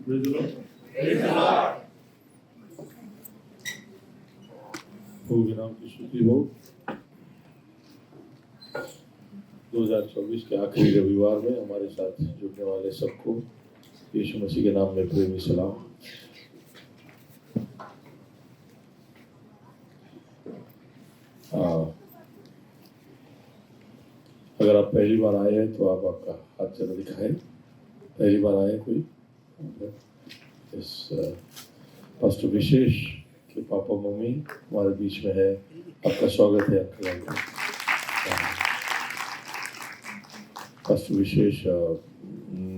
प्रभु के नाम की स्तुति हो। 2024 के आखिरी रविवार में हमारे साथ जुड़ने वाले सबको यीशु मसीह के नाम में प्रेमी सलाम। अगर आप पहली बार आए हैं तो आप आपका हाथ जरा दिखाएं। पहली बार आए कोई? इस पास्टर विशेष के पापा मम्मी हमारे बीच में है। आपका स्वागत है अंकल। पास्टर विशेष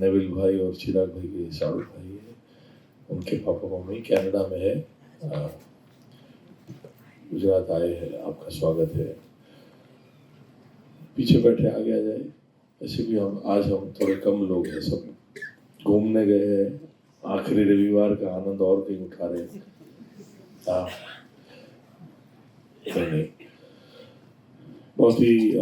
नेविल भाई और चिराग भाई के सारू भाई है। उनके पापा मम्मी कनाडा में है, गुजरात आए हैं। आपका स्वागत है। पीछे बैठे आगे आ जाए। ऐसे भी आज हम थोड़े कम लोग हैं, सब घूमने गए हैं, आखिरी रविवार का आनंद और कहीं उठा रहे हैं। बहुत ही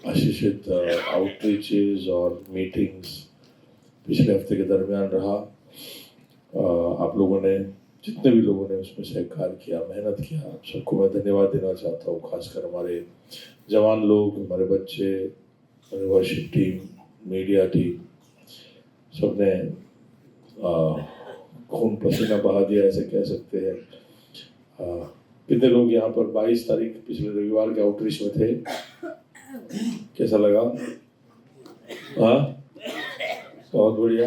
आशीषित आउटरीचेस और मीटिंग्स पिछले हफ्ते के दरमियान रहा। आप लोगों ने, जितने भी लोगों ने उसमें सहकार किया, मेहनत किया, आप सबको मैं धन्यवाद देना चाहता हूँ। खासकर हमारे जवान लोग, हमारे बच्चे, हमारे वर्शिप टीम, मीडिया टीम, सबने खून पसीना बहा दिया, ऐसे कह सकते हैं। कितने लोग यहाँ पर 22 तारीख पिछले रविवार के आउटरीच में थे? कैसा लगा? बहुत बढ़िया।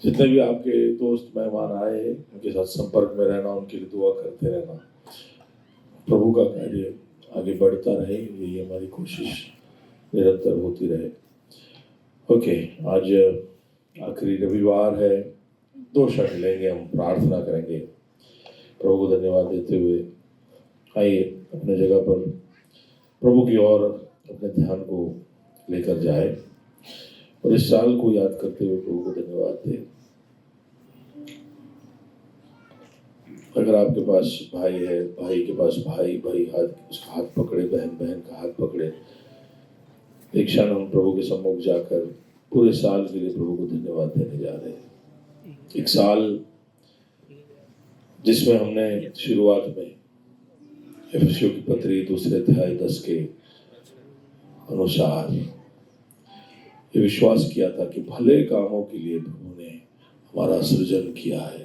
जितने भी आपके दोस्त मेहमान आए, उनके साथ संपर्क में रहना, उनके लिए दुआ करते रहना। प्रभु का कार्य आगे बढ़ता रहे, यही हमारी कोशिश निरंतर होती रहे। ओके, आज आखिरी रविवार है। 2 क्षण लेंगे, हम प्रार्थना करेंगे। प्रभु को धन्यवाद देते हुए आइए अपने जगह पर प्रभु की ओर अपने ध्यान को लेकर जाए और इस साल को याद करते हुए प्रभु को धन्यवाद दें। अगर आपके पास भाई है, भाई के पास भाई उसका हाथ पकड़े, बहन का हाथ पकड़े। एक क्षण हम प्रभु के सम्मुख जाकर पूरे साल के लिए प्रभु को धन्यवाद देने जा रहे हैं। एक साल जिसमें हमने शुरुआत में एफिसियों की पत्री 2 अध्याय 10 के अनुसार ये विश्वास किया था कि भले कामों के लिए प्रभु ने हमारा सृजन किया है।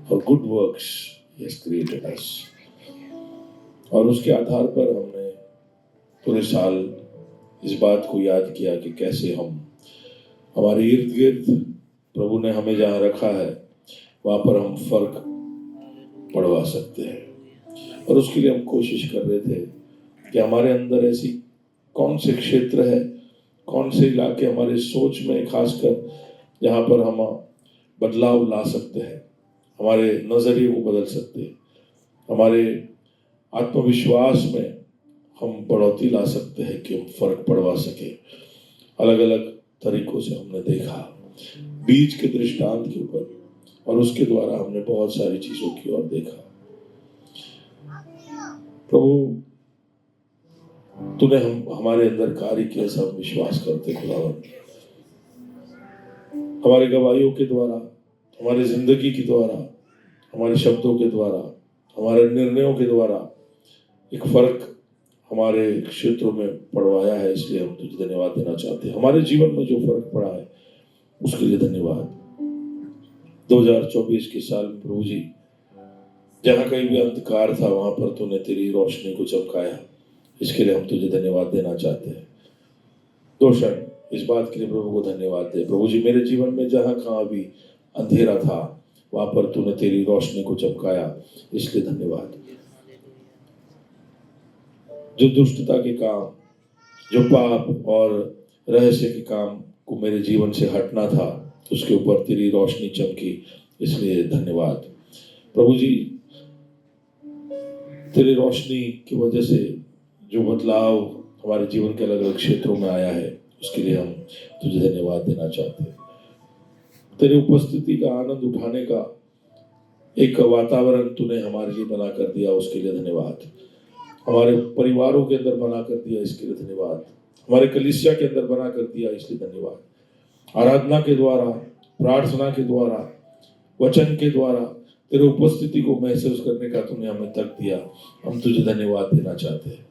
For good works he has created us। और उसके आधार पर हमने पूरे साल इस बात को याद किया कि कैसे हम हमारे इर्द गिर्द प्रभु ने हमें जहाँ रखा है वहाँ पर हम फर्क पड़वा सकते हैं। और उसके लिए हम कोशिश कर रहे थे कि हमारे अंदर ऐसी कौन से क्षेत्र है, कौन से इलाके हमारे सोच में खासकर जहाँ पर हम बदलाव ला सकते हैं, हमारे नजरिए को बदल सकते हैं, हमारे आत्मविश्वास में हम बढ़ोतरी ला सकते हैं कि हम फर्क पड़वा सके। अलग अलग तरीकों से हमने देखा बीज के दृष्टांत के ऊपर, और उसके द्वारा हमने बहुत सारी चीजों की ओर देखा। प्रभु तूने हमारे अंदर कार्य किया, सब विश्वास करते खुदावंद। हमारे गवाहियों के द्वारा, हमारी जिंदगी के द्वारा, हमारे शब्दों के द्वारा, हमारे निर्णयों के द्वारा एक फर्क हमारे क्षेत्रों में पड़वाया है। इसलिए हम तुझे धन्यवाद देना चाहते हैं। हमारे जीवन में जो फर्क पड़ा है उसके लिए धन्यवाद। 2024 के साल में प्रभु जी, जहाँ कहीं भी अंधकार था वहां पर तूने तेरी रोशनी को चमकाया। इसके लिए हम तुझे धन्यवाद देना चाहते हैं। 2 क्षण इस बात के लिए प्रभु को धन्यवाद दे। प्रभु जी, मेरे जीवन में जहाँ कहाँ भी अंधेरा था वहां पर तूने तेरी रोशनी को चमकाया, इसलिए धन्यवाद। जो दुष्टता के काम, जो पाप और रहस्य के काम को मेरे जीवन से हटना था, उसके ऊपर तेरी रोशनी चमकी, इसलिए धन्यवाद। प्रभु जी, तेरी रोशनी की वजह से जो बदलाव हमारे जीवन के अलग अलग क्षेत्रों में आया है, उसके लिए हम तुझे धन्यवाद देना चाहते हैं। तेरी उपस्थिति का आनंद उठाने का एक वातावरण तूने हमारे लिए बना कर दिया, उसके लिए धन्यवाद। हमारे परिवारों के अंदर बना कर दिया, इसके लिए धन्यवाद। हमारे कलीसिया के अंदर बना कर दिया, इसलिए धन्यवाद। आराधना के द्वारा, प्रार्थना के द्वारा, वचन के द्वारा तेरे उपस्थिति को महसूस करने का तूने हमें तक दिया। हम तुझे धन्यवाद देना चाहते हैं।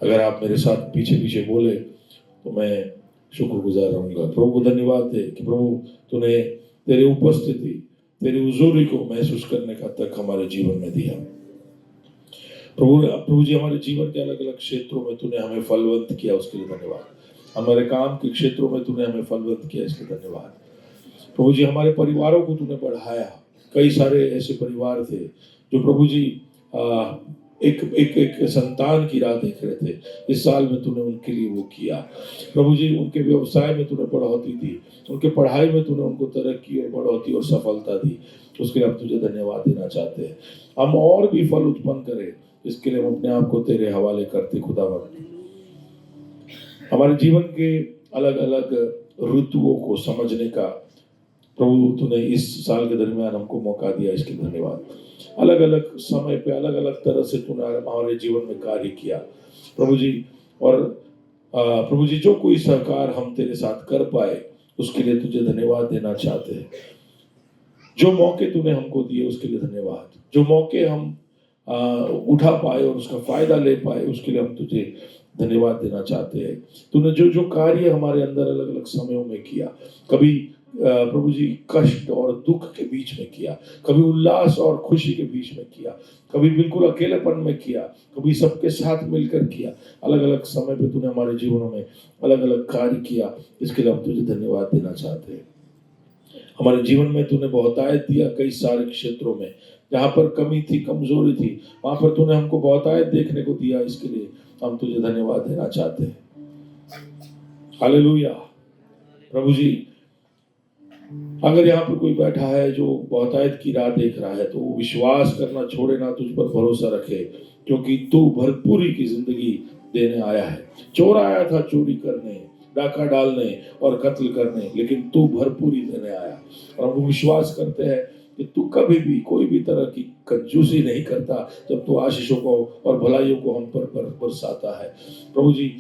अगर आप मेरे साथ पीछे पीछे बोले तो मैं शुक्रगुजार रहूंगा। प्रभु को धन्यवाद दे कि प्रभु तूने तेरी उपस्थिति, तेरी हुजूरी को महसूस करने का तक हमारे जीवन में दिया। प्रभु जी, हमारे जीवन के अलग अलग क्षेत्रों में तूने हमें फलवंत किया, उसके लिए धन्यवाद। हमारे काम के क्षेत्रों में तूने हमें फलवंत किया, इसके लिए धन्यवाद। प्रभु जी, हमारे परिवारों को तूने बढ़ाया। कई सारे ऐसे परिवार थे जो प्रभु जी एक एक एक संतान की राह देख रहे थे। इस साल में तूने उनके लिए वो किया। प्रभु जी, उनके व्यवसाय में तूने बढ़ोतरी दी, उनके पढ़ाई में तूने उनको तरक्की और बढ़ोतरी और सफलता दी। उसके लिए हम तुझे धन्यवाद देना चाहते हैं। हम और भी फल उत्पन्न करें, इसके लिए हम अपने आप को तेरे हवाले करते खुदावंद। हमारे जीवन के अलग अलग ऋतुओं को समझने का प्रभु तूने इस साल के दरमियान हमको मौका दिया, इसके लिए धन्यवाद। अलग अलग समय पे अलग अलग तरह से तूने हमारे जीवन में कार्य किया प्रभु जी। और प्रभु जी, जो कोई सहकार हम तेरे साथ कर पाए उसके लिए तुझे धन्यवाद देना चाहते हैं। जो मौके तूने हमको दिए उसके लिए धन्यवाद। जो मौके हम उठा पाए और उसका फायदा ले पाए उसके लिए हम तुझे धन्यवाद देना चाहते हैं। तूने जो जो कार्य हमारे अंदर अलग अलग समयों में किया, कभी प्रभु जी कष्ट और दुख के बीच में किया, कभी उल्लास और खुशी के बीच में किया, कभी बिल्कुल अकेलेपन में किया, कभी सबके साथ मिलकर किया। अलग अलग समय पे तूने हमारे जीवनों में अलग अलग कार्य किया, इसके लिए हम तुझे धन्यवाद देना चाहते हैं। हमारे जीवन में तूने बहुतायत दिया कई सारे क्षेत्रों में। जहाँ पर कमी थी, कमजोरी थी, वहां पर तूने हमको बहुतायत देखने को दिया, इसके लिए हम तुझे धन्यवाद देना चाहते हैं। हालेलुया। प्रभु जी, अगर यहाँ पर कोई बैठा है जो बहुतायत की राह देख रहा है तो वो विश्वास करना छोड़े ना, तुझ पर भरोसा रखे, क्योंकि तू भरपूरी की जिंदगी देने आया है। चोर आया था चोरी करने, डाका डालने और कत्ल करने, लेकिन तू भरपूरी देने आया। और हम विश्वास करते हैं कि तू कभी भी कोई भी तरह की कंजूसी नहीं करता जब तू आशीषों को और भलाइयों को हम पर बरसाता है। प्रभु जी,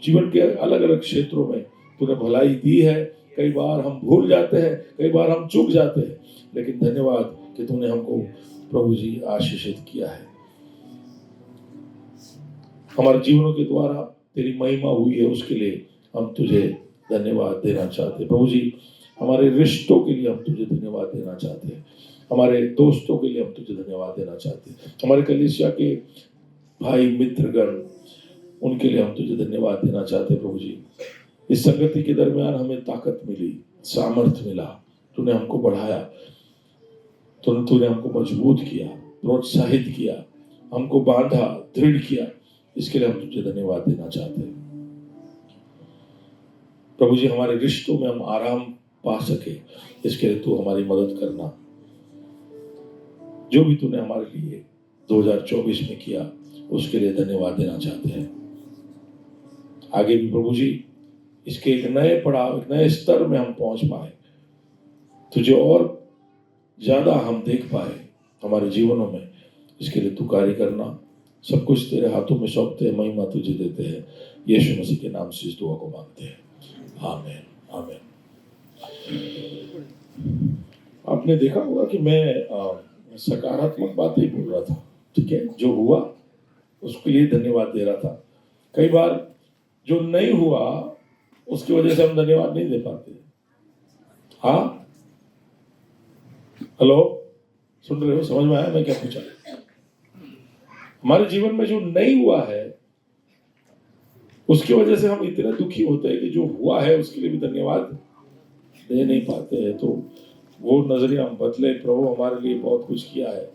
जीवन के अलग अलग क्षेत्रों में तूने भलाई दी है। कई बार हम भूल जाते हैं, कई बार हम चूक जाते हैं, लेकिन धन्यवाद कि तूने हमको प्रभु जी आशीषित किया है। हमारे जीवनों के द्वारा तेरी महिमा हुई है, उसके लिए हम तुझे धन्यवाद देना चाहते हैं। प्रभु जी, हमारे रिश्तों के लिए हम तुझे धन्यवाद देना चाहते हैं। हमारे दोस्तों के लिए हम तुझे धन्यवाद देना चाहते हैं। हमारे कलीसिया के भाई मित्रगण, उनके लिए हम तुझे धन्यवाद देना चाहते हैं। प्रभु जी, इस संगति के दरमियान हमें ताकत मिली, सामर्थ्य मिला, तूने हमको बढ़ाया, तूने हमको मजबूत किया, प्रोत्साहित किया, हमको बांधा, दृढ़ किया, इसके लिए हम तुझे धन्यवाद देना चाहते हैं। प्रभु जी, हमारे रिश्तों में हम आराम पा सके, इसके लिए तू हमारी मदद करना। जो भी तूने हमारे लिए 2024 में किया उसके लिए धन्यवाद देना चाहते हैं। आगे भी प्रभु जी इसके एक नए पड़ाव, एक नए स्तर में हम पहुंच पाए, तुझे और ज्यादा हम देख पाए हमारे जीवनों में, इसके लिए तू कार्य करना। सब कुछ तेरे हाथों में सौंपते हैं, महिमा तुझे देते हैं। यीशु मसीह के नाम से इस दुआ को मांगते हैं, आमीन आमीन। आपने देखा होगा कि मैं सकारात्मक बातें ही बोल रहा था, ठीक है। जो हुआ उसके लिए धन्यवाद दे रहा था। कई बार जो नहीं हुआ उसकी वजह से हम धन्यवाद नहीं दे पाते। हाँ, हेलो, सुन रहे हो? समझ में आया मैं क्या पूछा? हमारे जीवन में जो नहीं हुआ है उसकी वजह से हम इतने दुखी होते हैं कि जो हुआ है उसके लिए भी धन्यवाद दे नहीं पाते हैं। तो वो नजरिया हम बदले। प्रभु हमारे लिए बहुत कुछ किया है।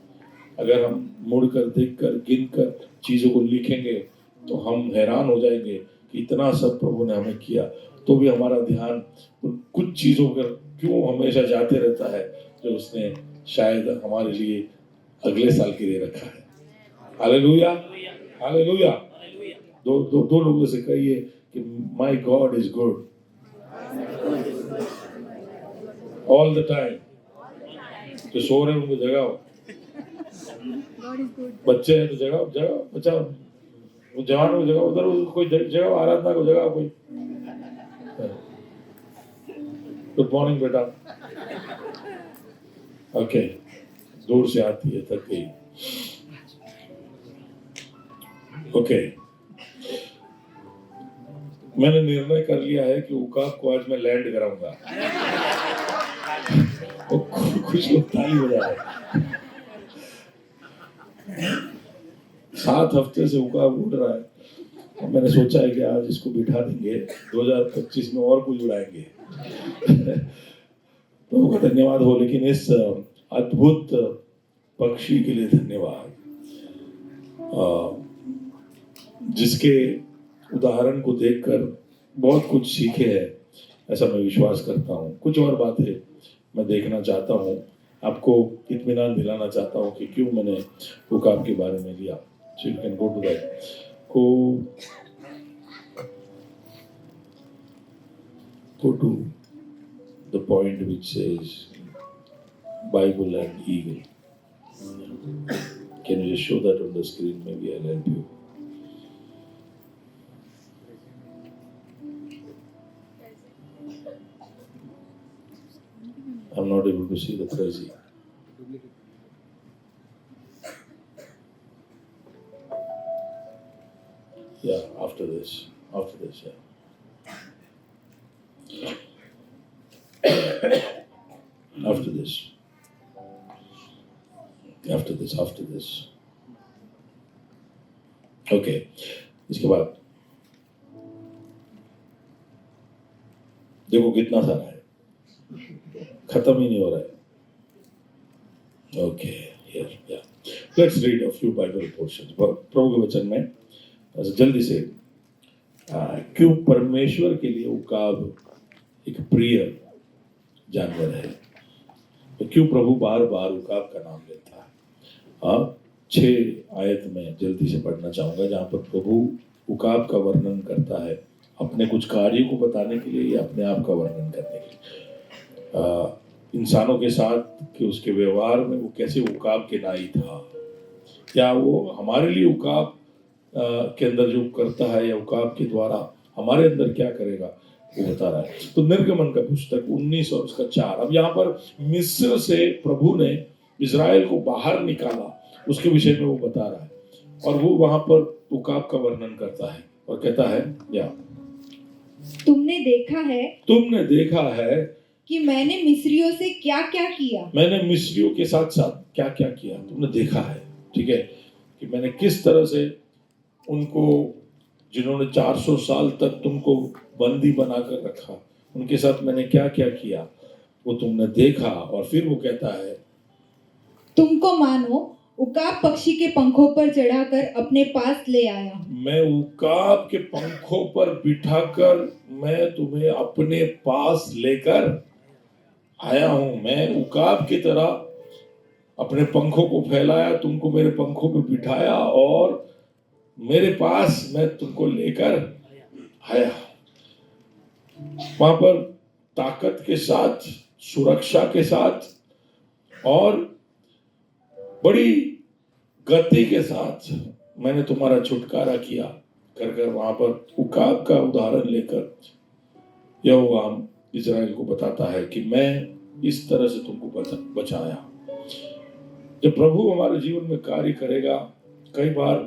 अगर हम मुड़कर, देखकर, गिनकर चीजों को लिखेंगे तो हम हैरान हो जाएंगे कि इतना सब प्रभु ने हमें किया, तो भी हमारा ध्यान कुछ चीजों पर क्यों हमेशा जाते रहता है जो उसने शायद हमारे लिए अगले साल के लिए रखा है। Hallelujah, hallelujah. दो लोगों से कहिए कि my God is good all the time. जो सो रहे हैं उनको जगाओ, बच्चे हैं तो जगाओ, बच्चा वो जवान को जगह, उधर कोई जगह, आराधना को जगह कोई। गुड मॉर्निंग बेटा। ओके, दूर से आती है, थक गई। ओके, मैंने निर्णय कर लिया है कि उकाब को आज मैं लैंड कराऊंगा। कुछ लोग ताली बजा रहे। 7 हफ्ते से उकाब उड़ रहा है, और मैंने सोचा है कि आज इसको बिठा देंगे, 2025 में और कुछ उड़ाएंगे। तो वो धन्यवाद हो, लेकिन इस अद्भुत पक्षी के लिए धन्यवाद, जिसके उदाहरण को देखकर बहुत कुछ सीखे हैं, ऐसा मैं विश्वास करता हूँ। कुछ और बातें मैं देखना चाहता हूँ, आपको इत्मीनान दिलाना चाहता हूँ कि क्यों मैंने उकाब के बारे में लिया। So you can go to that. Go to the point which says Bible and eagle. Can you just show that on the screen? Maybe I'll help you. I'm not able to see the crazy. Yeah, after this, yeah. After this. Okay, इसके बाद देखो कितना सारा है, खत्म ही नहीं हो रहा है। Okay, here, yeah. Let's read a few Bible portions. प्रभु के वचन में जल्दी से, क्यों परमेश्वर के लिए उकाब एक प्रिय जानवर है, तो क्यों प्रभु बार बार उकाब का नाम लेता है। 6 आयत में जल्दी से पढ़ना चाहूंगा, जहाँ पर प्रभु उकाब का वर्णन करता है, अपने कुछ कार्यों को बताने के लिए या अपने आप का वर्णन करने के लिए। इंसानों के साथ कि उसके व्यवहार में वो कैसे उकाब के नाई था, क्या वो हमारे लिए उकाब के अंदर जो करता है, या उकाब के द्वारा हमारे अंदर क्या करेगा, वो बता रहा है। तो निर्गमन का पुस्तक 19 और उसका 4। अब यहाँ पर मिस्र से प्रभु ने इजराइल को बाहर निकाला, उसके विषय में वो बता रहा है, और वो वहां पर उकाब का वर्णन करता है और कहता है, या तुमने देखा है कि मैंने मिस्रियों से क्या क्या किया। मैंने मिस्रियों के साथ साथ क्या क्या किया, तुमने देखा है, ठीक है, कि मैंने किस तरह से उनको, जिन्होंने 400 साल तक तुमको बंदी बनाकर रखा, उनके साथ मैंने क्या क्या किया, वो तुमने देखा। और फिर वो कहता है, तुमको मानो उकाब पक्षी के पंखों पर चढ़ाकर अपने पास ले आया। मैं उकाब के पंखों पर बिठाकर मैं तुम्हें अपने पास लेकर आया हूं। मैं उकाब की तरह अपने पंखों को फैलाया, तुमको मेरे पंखों पे बिठाया, और मेरे पास मैं तुमको लेकर आया। वहां पर ताकत के साथ, सुरक्षा के साथ और बड़ी गति के साथ मैंने तुम्हारा छुटकारा किया कर कर वहां पर उकाब का उदाहरण लेकर यहोवा इजराइल को बताता है कि मैं इस तरह से तुमको बचाया। जब प्रभु हमारे जीवन में कार्य करेगा, कई बार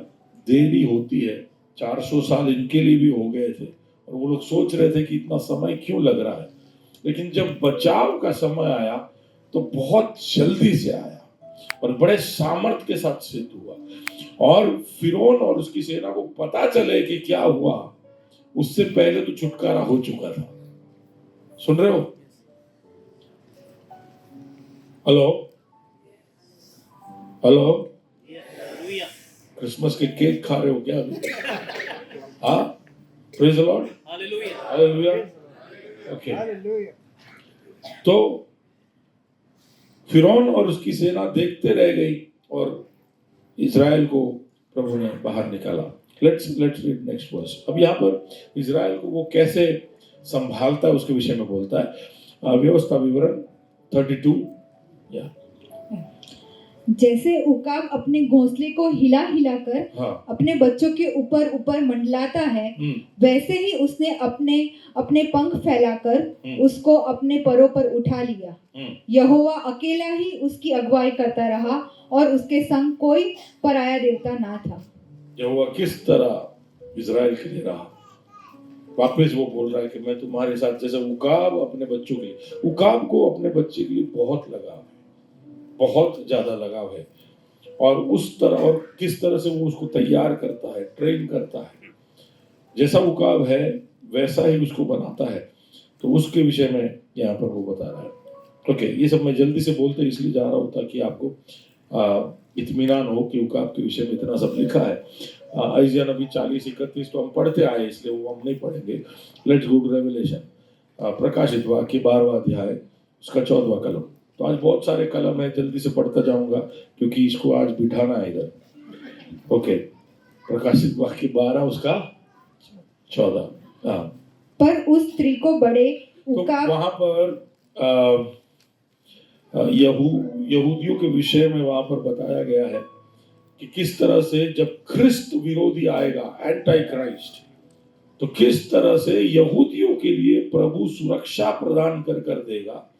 देरी होती है। 400 साल इनके लिए भी हो गए थे, और वो लोग सोच रहे थे कि इतना समय क्यों लग रहा है, लेकिन जब बचाव का समय आया तो बहुत जल्दी से आया और बड़े सामर्थ्य के साथ सिद्ध हुआ। और फिरौन और उसकी सेना को पता चले कि क्या हुआ, उससे पहले तो छुटकारा हो चुका था। सुन रहे हो? हेलो हेलो, क्रिसमस के केक खा रहे हो क्या अभी? हाँ, praise the Lord, hallelujah, okay. तो फिरौन और उसकी सेना देखते रह गई और इजराइल को प्रभु ने बाहर निकाला। Let's read next verse. अब यहाँ पर इजराइल को वो कैसे संभालता है उसके विषय में बोलता है। व्यवस्था विवरण 32, या जैसे उकाब अपने घोंसले को हिला हिला कर हाँ अपने बच्चों के ऊपर ऊपर मंडलाता है, वैसे ही उसने अपने अपने पंख फैलाकर उसको अपने परों पर उठा लिया। यहोवा अकेला ही उसकी अगुवाई करता रहा और उसके संग कोई पराया देवता ना था। यहोवा किस तरह इजराइल के लिए रहा, वापस वो बोल रहा है कि मैं तुम्हारे साथ, जैसे उकाब अपने बच्चों के लिए, उकाब को अपने बच्चे के लिए बहुत लगाव है, बहुत ज्यादा लगाव है, और उस तरह, और किस तरह से वो उसको तैयार करता है, ट्रेन करता है, जैसा उकाब है वैसा ही उसको बनाता है। तो उसके विषय में यहाँ पर वो बता रहा है। ओके, ये सब मैं जल्दी से बोलते इसलिए जा रहा हूँ ताकि आपको इत्मीनान हो कि उकाब के विषय में इतना सब लिखा है। आइज़िया नबी 40-31 तो हम पढ़ते आए, इसलिए वो हम नहीं पढ़ेंगे। लेट्स गो टू रेवलेशन, प्रकाशित वाक्य 12वां अध्याय उसका 14वां कलम। तो आज बहुत सारे कलम है, जल्दी से पढ़ता जाऊंगा क्योंकि इसको आज बिठाना है इधर। ओके, प्रकाशित वाक्य 12 उसका 14। हाँ, पर उस स्त्री को बड़े तो उकाब वहां पर यहूदियों के विषय में वहां पर बताया गया है कि किस तरह से जब ख्रिस्त विरोधी आएगा, एंटी क्राइस्ट, तो किस तरह से यहूदियों के लिए प्रभु सुरक्षा प्रदान कर देगा,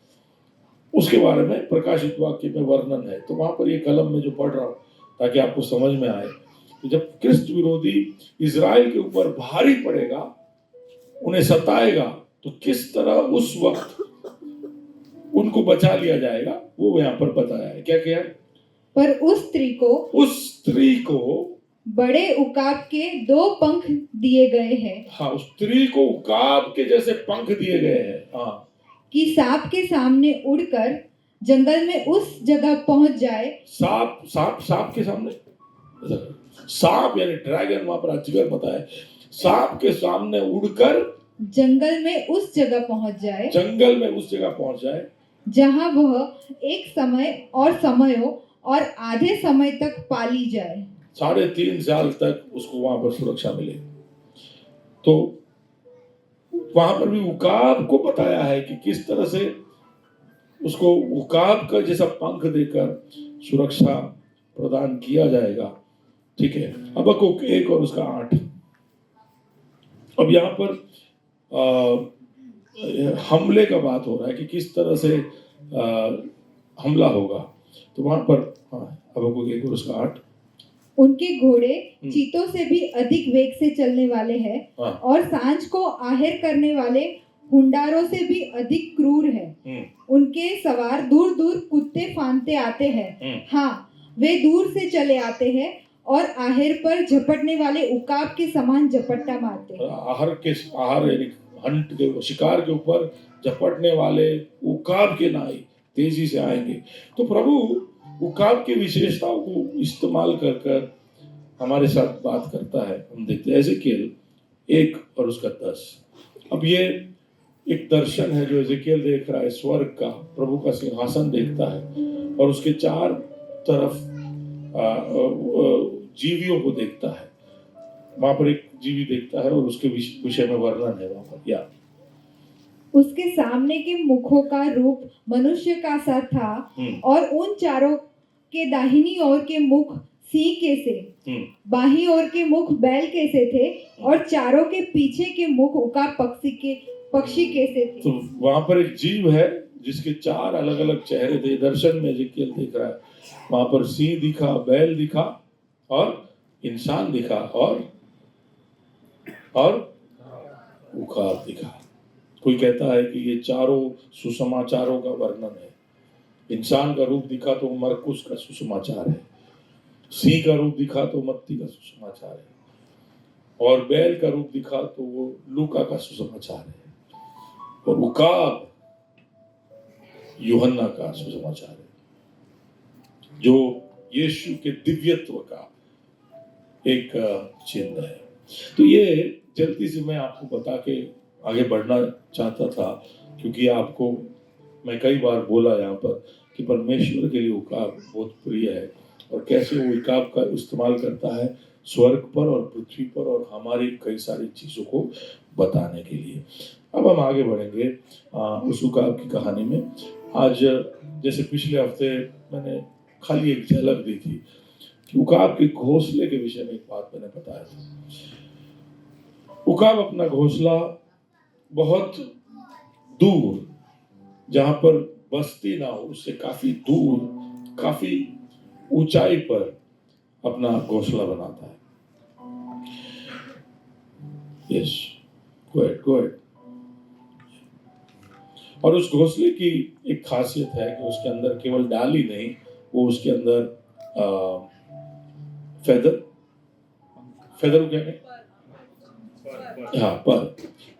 उसके बारे में प्रकाशित वाक्य में वर्णन है। तो वहां पर ये कलम में जो पढ़ रहा हूं ताकि आपको समझ में आए कि जब ख्रिस्त विरोधी इजराइल के ऊपर भारी पड़ेगा, उन्हें सताएगा, तो किस तरह उस वक्त उनको बचा लिया जाएगा, वो यहाँ पर बताया है। क्या क्या? पर उस स्त्री को बड़े उकाब के 2 पंख दिए गए हैं। हाँ, उस स्त्री को उकाब के जैसे पंख दिए गए हैं। हाँ, कि सांप के सामने उड़कर जंगल में उस जगह पहुंच जाए। सांप के सामने, सांप यानी ड्रैगन, वहां पर अजगर बताया, सांप के सामने उड़कर जंगल में उस जगह पहुंच जाए जहां वह एक समय और समयों और आधे समय तक पाली जाए। 3.5 साल तक उसको वहां पर सुरक्षा मिले। तो वहां पर भी उकाब को बताया है कि किस तरह से उसको उकाब का जैसा पंख देकर सुरक्षा प्रदान किया जाएगा। ठीक है, हबक्कुक 1 और उसका 8। अब यहाँ पर हमले का बात हो रहा है कि किस तरह से हमला होगा। तो वहां पर हबक्कुक 1 और उसका 8, उनके घोड़े चीतों से भी अधिक वेग से चलने वाले हैं, और सांझ को आहेर करने वाले हुंडारों से भी अधिक क्रूर है। उनके सवार दूर दूर कुत्ते फांदते आते हैं। हाँ, वे दूर से चले आते हैं और आहेर पर झपटने वाले उकाब के समान झपट्टा मारते हैं। आहार यानी हंट के, शिकार के ऊपर झपटने वाले उकाब के नाई तेजी से आएंगे। तो प्रभु उकाब की विशेषताओं को इस्तेमाल कर हमारे साथ बात करता है। हम देखते हैं एजेकियल 1 और उसका 10। अब ये एक दर्शन है जो एजेकियल देख रहा है, स्वर्ग का, प्रभु का सिंहासन देखता है और उसके 4 तरफ जीवियों को देखता है। वहां पर एक जीवी देखता है और उसके विषय में वर्णन है वहां पर। या उसके सामने के मुखों का रूप मनुष्य का सा था, और उन चारों के दाहिनी ओर के मुख सिंह के से, बाहीं ओर के मुख बैल के से थे, और चारों के पीछे के मुख उकाब पक्षी के से थे। तो वहां पर एक जीव है जिसके 4 अलग अलग चेहरे थे। दर्शन में एजेकियल देख रहा है, वहां पर सिंह दिखा, बैल दिखा और इंसान दिखा और उकाब दिखा। कोई कहता है कि ये चारों सुसमाचारों का वर्णन है। इंसान का रूप दिखा तो मरकुस का सुसमाचार है, सिंह का रूप दिखा तो मत्ती का सुसमाचार है, और बैल का रूप दिखा तो वो लूका का सुसमाचार है, और उकाब यूहन्ना का सुसमाचार है, जो यीशु के दिव्यत्व का एक चिन्ह है। तो ये जल्दी से मैं आपको बता के आगे बढ़ना चाहता था, क्योंकि आपको मैं कई बार बोला यहाँ पर कि परमेश्वर के लिए उकाब बहुत प्रिय है, और कैसे वो उकाब का इस्तेमाल करता है स्वर्ग पर और पृथ्वी पर और हमारी कई सारी चीज़ों को बताने के लिए। अब हम आगे बढ़ेंगे उस उकाब की कहानी में। आज जैसे पिछले हफ्ते मैंने खाली एक झलक दी थी कि उकाब के घोंसले के विषय में एक बात मैंने बताया था। उकाब अपना घोंसला बहुत दूर, जहां पर बस्ती ना हो, उससे काफी दूर, काफी ऊंचाई पर अपना घोंसला बनाता है। Yes, go ahead. और उस घोंसले की एक खासियत है कि उसके अंदर केवल डाली नहीं, वो उसके अंदर फेदर क्या है, हाँ, पर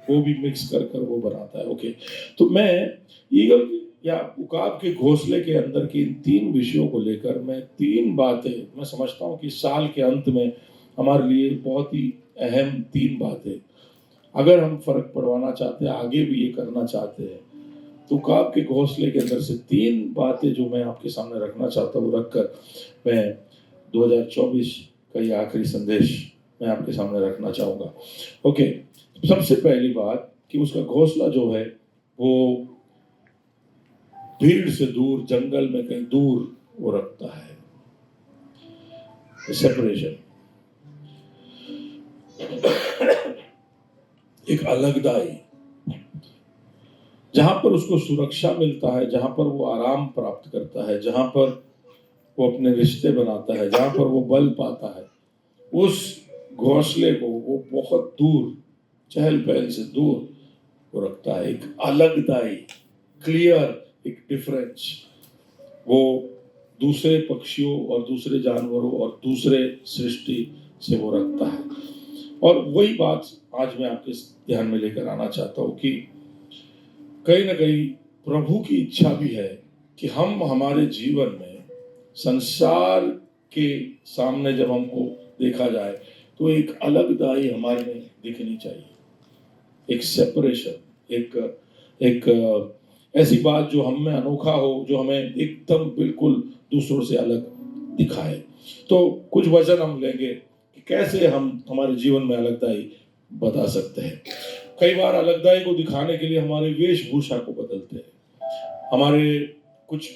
वो भी मिक्स कर कर वो बनाता है। ओके, तो मैं ईगल या उकाब के घोंसले के अंदर की इन 3 विषयों को लेकर मैं 3 बातें मैं समझता हूँ कि साल के अंत में हमारे लिए बहुत ही अहम 3 बातें, अगर हम फर्क पड़वाना चाहते हैं, आगे भी ये करना चाहते हैं, तो उकाब के घोंसले के अंदर से 3 बातें जो मैं आपके सामने रखना चाहता हूँ, रखकर मैं 2024 का ये आखिरी संदेश मैं आपके सामने रखना चाहूँगा। ओके, सबसे पहली बात कि उसका घोंसला जो है वो भीड़ से दूर, जंगल में कहीं दूर वो रखता है, सेपरेशन, एक अलगदाई, जहां पर उसको सुरक्षा मिलता है, जहां पर वो आराम प्राप्त करता है, जहां पर वो अपने रिश्ते बनाता है, जहां पर वो बल पाता है, उस घोंसले को वो बहुत दूर, चहल पहल से दूर वो रखता है। एक अलगदाई, क्लियर, एक डिफरेंस वो दूसरे पक्षियों और दूसरे जानवरों और दूसरे सृष्टि से वो रखता है। और वही बात आज मैं आपके ध्यान में लेकर आना चाहता हूँ कि कहीं ना कहीं प्रभु की इच्छा भी है कि हम हमारे जीवन में संसार के सामने जब हमको देखा जाए तो एक अलगदाई हमारे में दिखनी चाहिए, एक सेपरेशन, एक ऐसी बात जो हम में अनोखा हो, जो हमें एकदम बिल्कुल दूसरों से अलग दिखाए। तो कुछ वचन हम लेंगे कि कैसे हम हमारे जीवन में अलगदाई बता सकते हैं। कई बार अलगदाई को दिखाने के लिए हमारे वेशभूषा को बदलते हैं, हमारे कुछ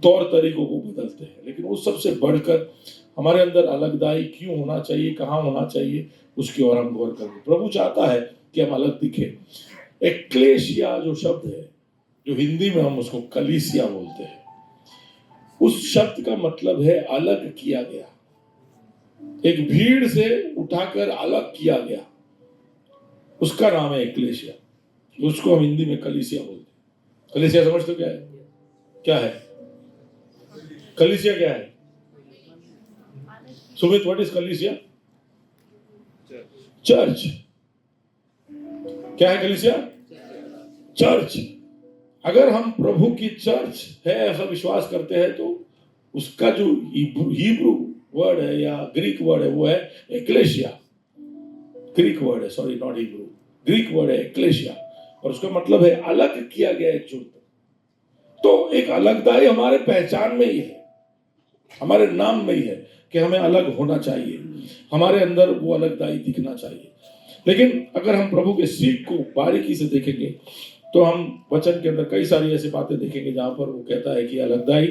तौर तरीकों को बदलते हैं, लेकिन वो सबसे बढ़कर हमारे अंदर अलगदाई क्यों होना चाहिए, कहाँ होना चाहिए, उसकी ओर हम गौर करेंगे। प्रभु चाहता है कि हम अलग दिखें। एक्लेशिया जो शब्द है, जो हिंदी में हम उसको कलीसिया बोलते हैं, उस शब्द का मतलब है अलग किया गया, एक भीड़ से उठाकर अलग किया गया, उसका नाम है एक्लेशिया, उसको हम हिंदी में कलीसिया बोलते हैं। कलीसिया समझते हो क्या है? क्या है कलीसिया? क्या है सुमित? व्हाट इज कलीसिया? चर्च। क्या है कलीसिया? चर्च। अगर हम प्रभु की चर्च है ऐसा विश्वास करते हैं तो उसका जो हिब्रू वर्ड है या ग्रीक वर्ड है वो है एक्लेशिया। ग्रीक वर्ड है, sorry not Hebrew, Greek word है एक्लेशिया, और उसका मतलब है अलग किया गया, एकजुट। तो एक अलगदाई हमारे पहचान में ही है, हमारे नाम में ही है कि हमें अलग होना चाहिए, हमारे अंदर वो अलगदाई दिखना चाहिए। लेकिन अगर हम प्रभु के सीख को बारीकी से देखेंगे तो हम वचन के अंदर कई सारी ऐसी बातें देखेंगे जहां पर वो कहता है कि अलगदाई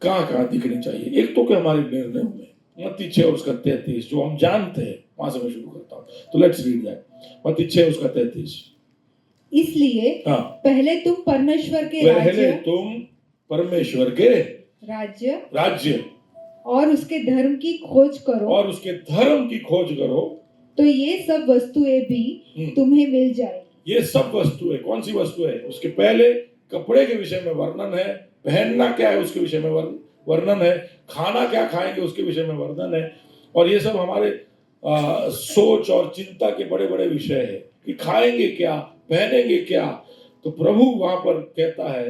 कहाँ कहाँ दिखनी चाहिए। एक तो कि हमारे निर्णयों में, मत्ती 6 और उसका 33 जो हम जानते हैं, वहां से मैं शुरू करता हूँ। तो लेट्स रीड दैट, मत्ती 6 उसका 33। इसलिए पहले तुम परमेश्वर के राज्य और उसके धर्म की खोज करो, तो ये सब वस्तुएं भी तुम्हें मिल जाएगी। ये सब वस्तुएं, कौन सी वस्तु है? उसके पहले कपड़े के विषय में वर्णन है, पहनना क्या है उसके विषय में वर्णन है, खाना क्या खाएंगे उसके विषय में वर्णन है, और ये सब हमारे सोच और चिंता के बड़े बड़े विषय है कि खाएंगे क्या, पहनेंगे क्या। तो प्रभु वहां पर कहता है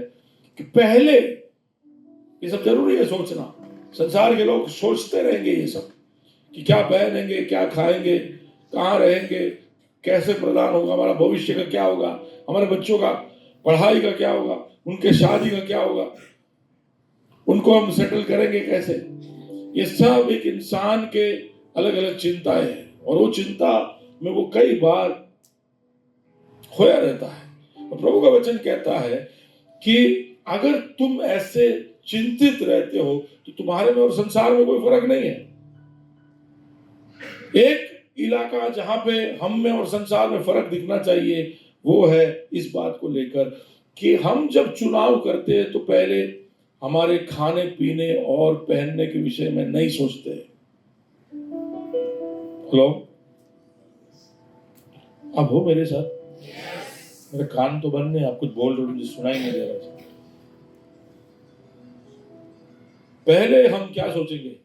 कि पहले ये सब जरूरी है सोचना। संसार के लोग सोचते रहेंगे ये सब कि क्या पहनेंगे, क्या खाएंगे, कहाँ रहेंगे, कैसे प्रदान होगा, हमारा भविष्य का क्या होगा, हमारे बच्चों का पढ़ाई का क्या होगा, उनके शादी का क्या होगा, उनको हम सेटल करेंगे कैसे। ये सब एक इंसान के अलग अलग चिंताएं हैं, और वो चिंता में वो कई बार खोया रहता है। और प्रभु का वचन कहता है कि अगर तुम ऐसे चिंतित रहते हो तो तुम्हारे में और संसार में कोई फर्क नहीं है। एक इलाका जहां पे हम में और संसार में फर्क दिखना चाहिए वो है इस बात को लेकर कि हम जब चुनाव करते हैं तो पहले हमारे खाने पीने और पहनने के विषय में नहीं सोचते। हेलो, आप हो मेरे साथ? मेरे कान तो बंद नहीं, आप कुछ बोल रहे हो मुझे सुनाई नहीं दे रहा। पहले हम क्या सोचेंगे?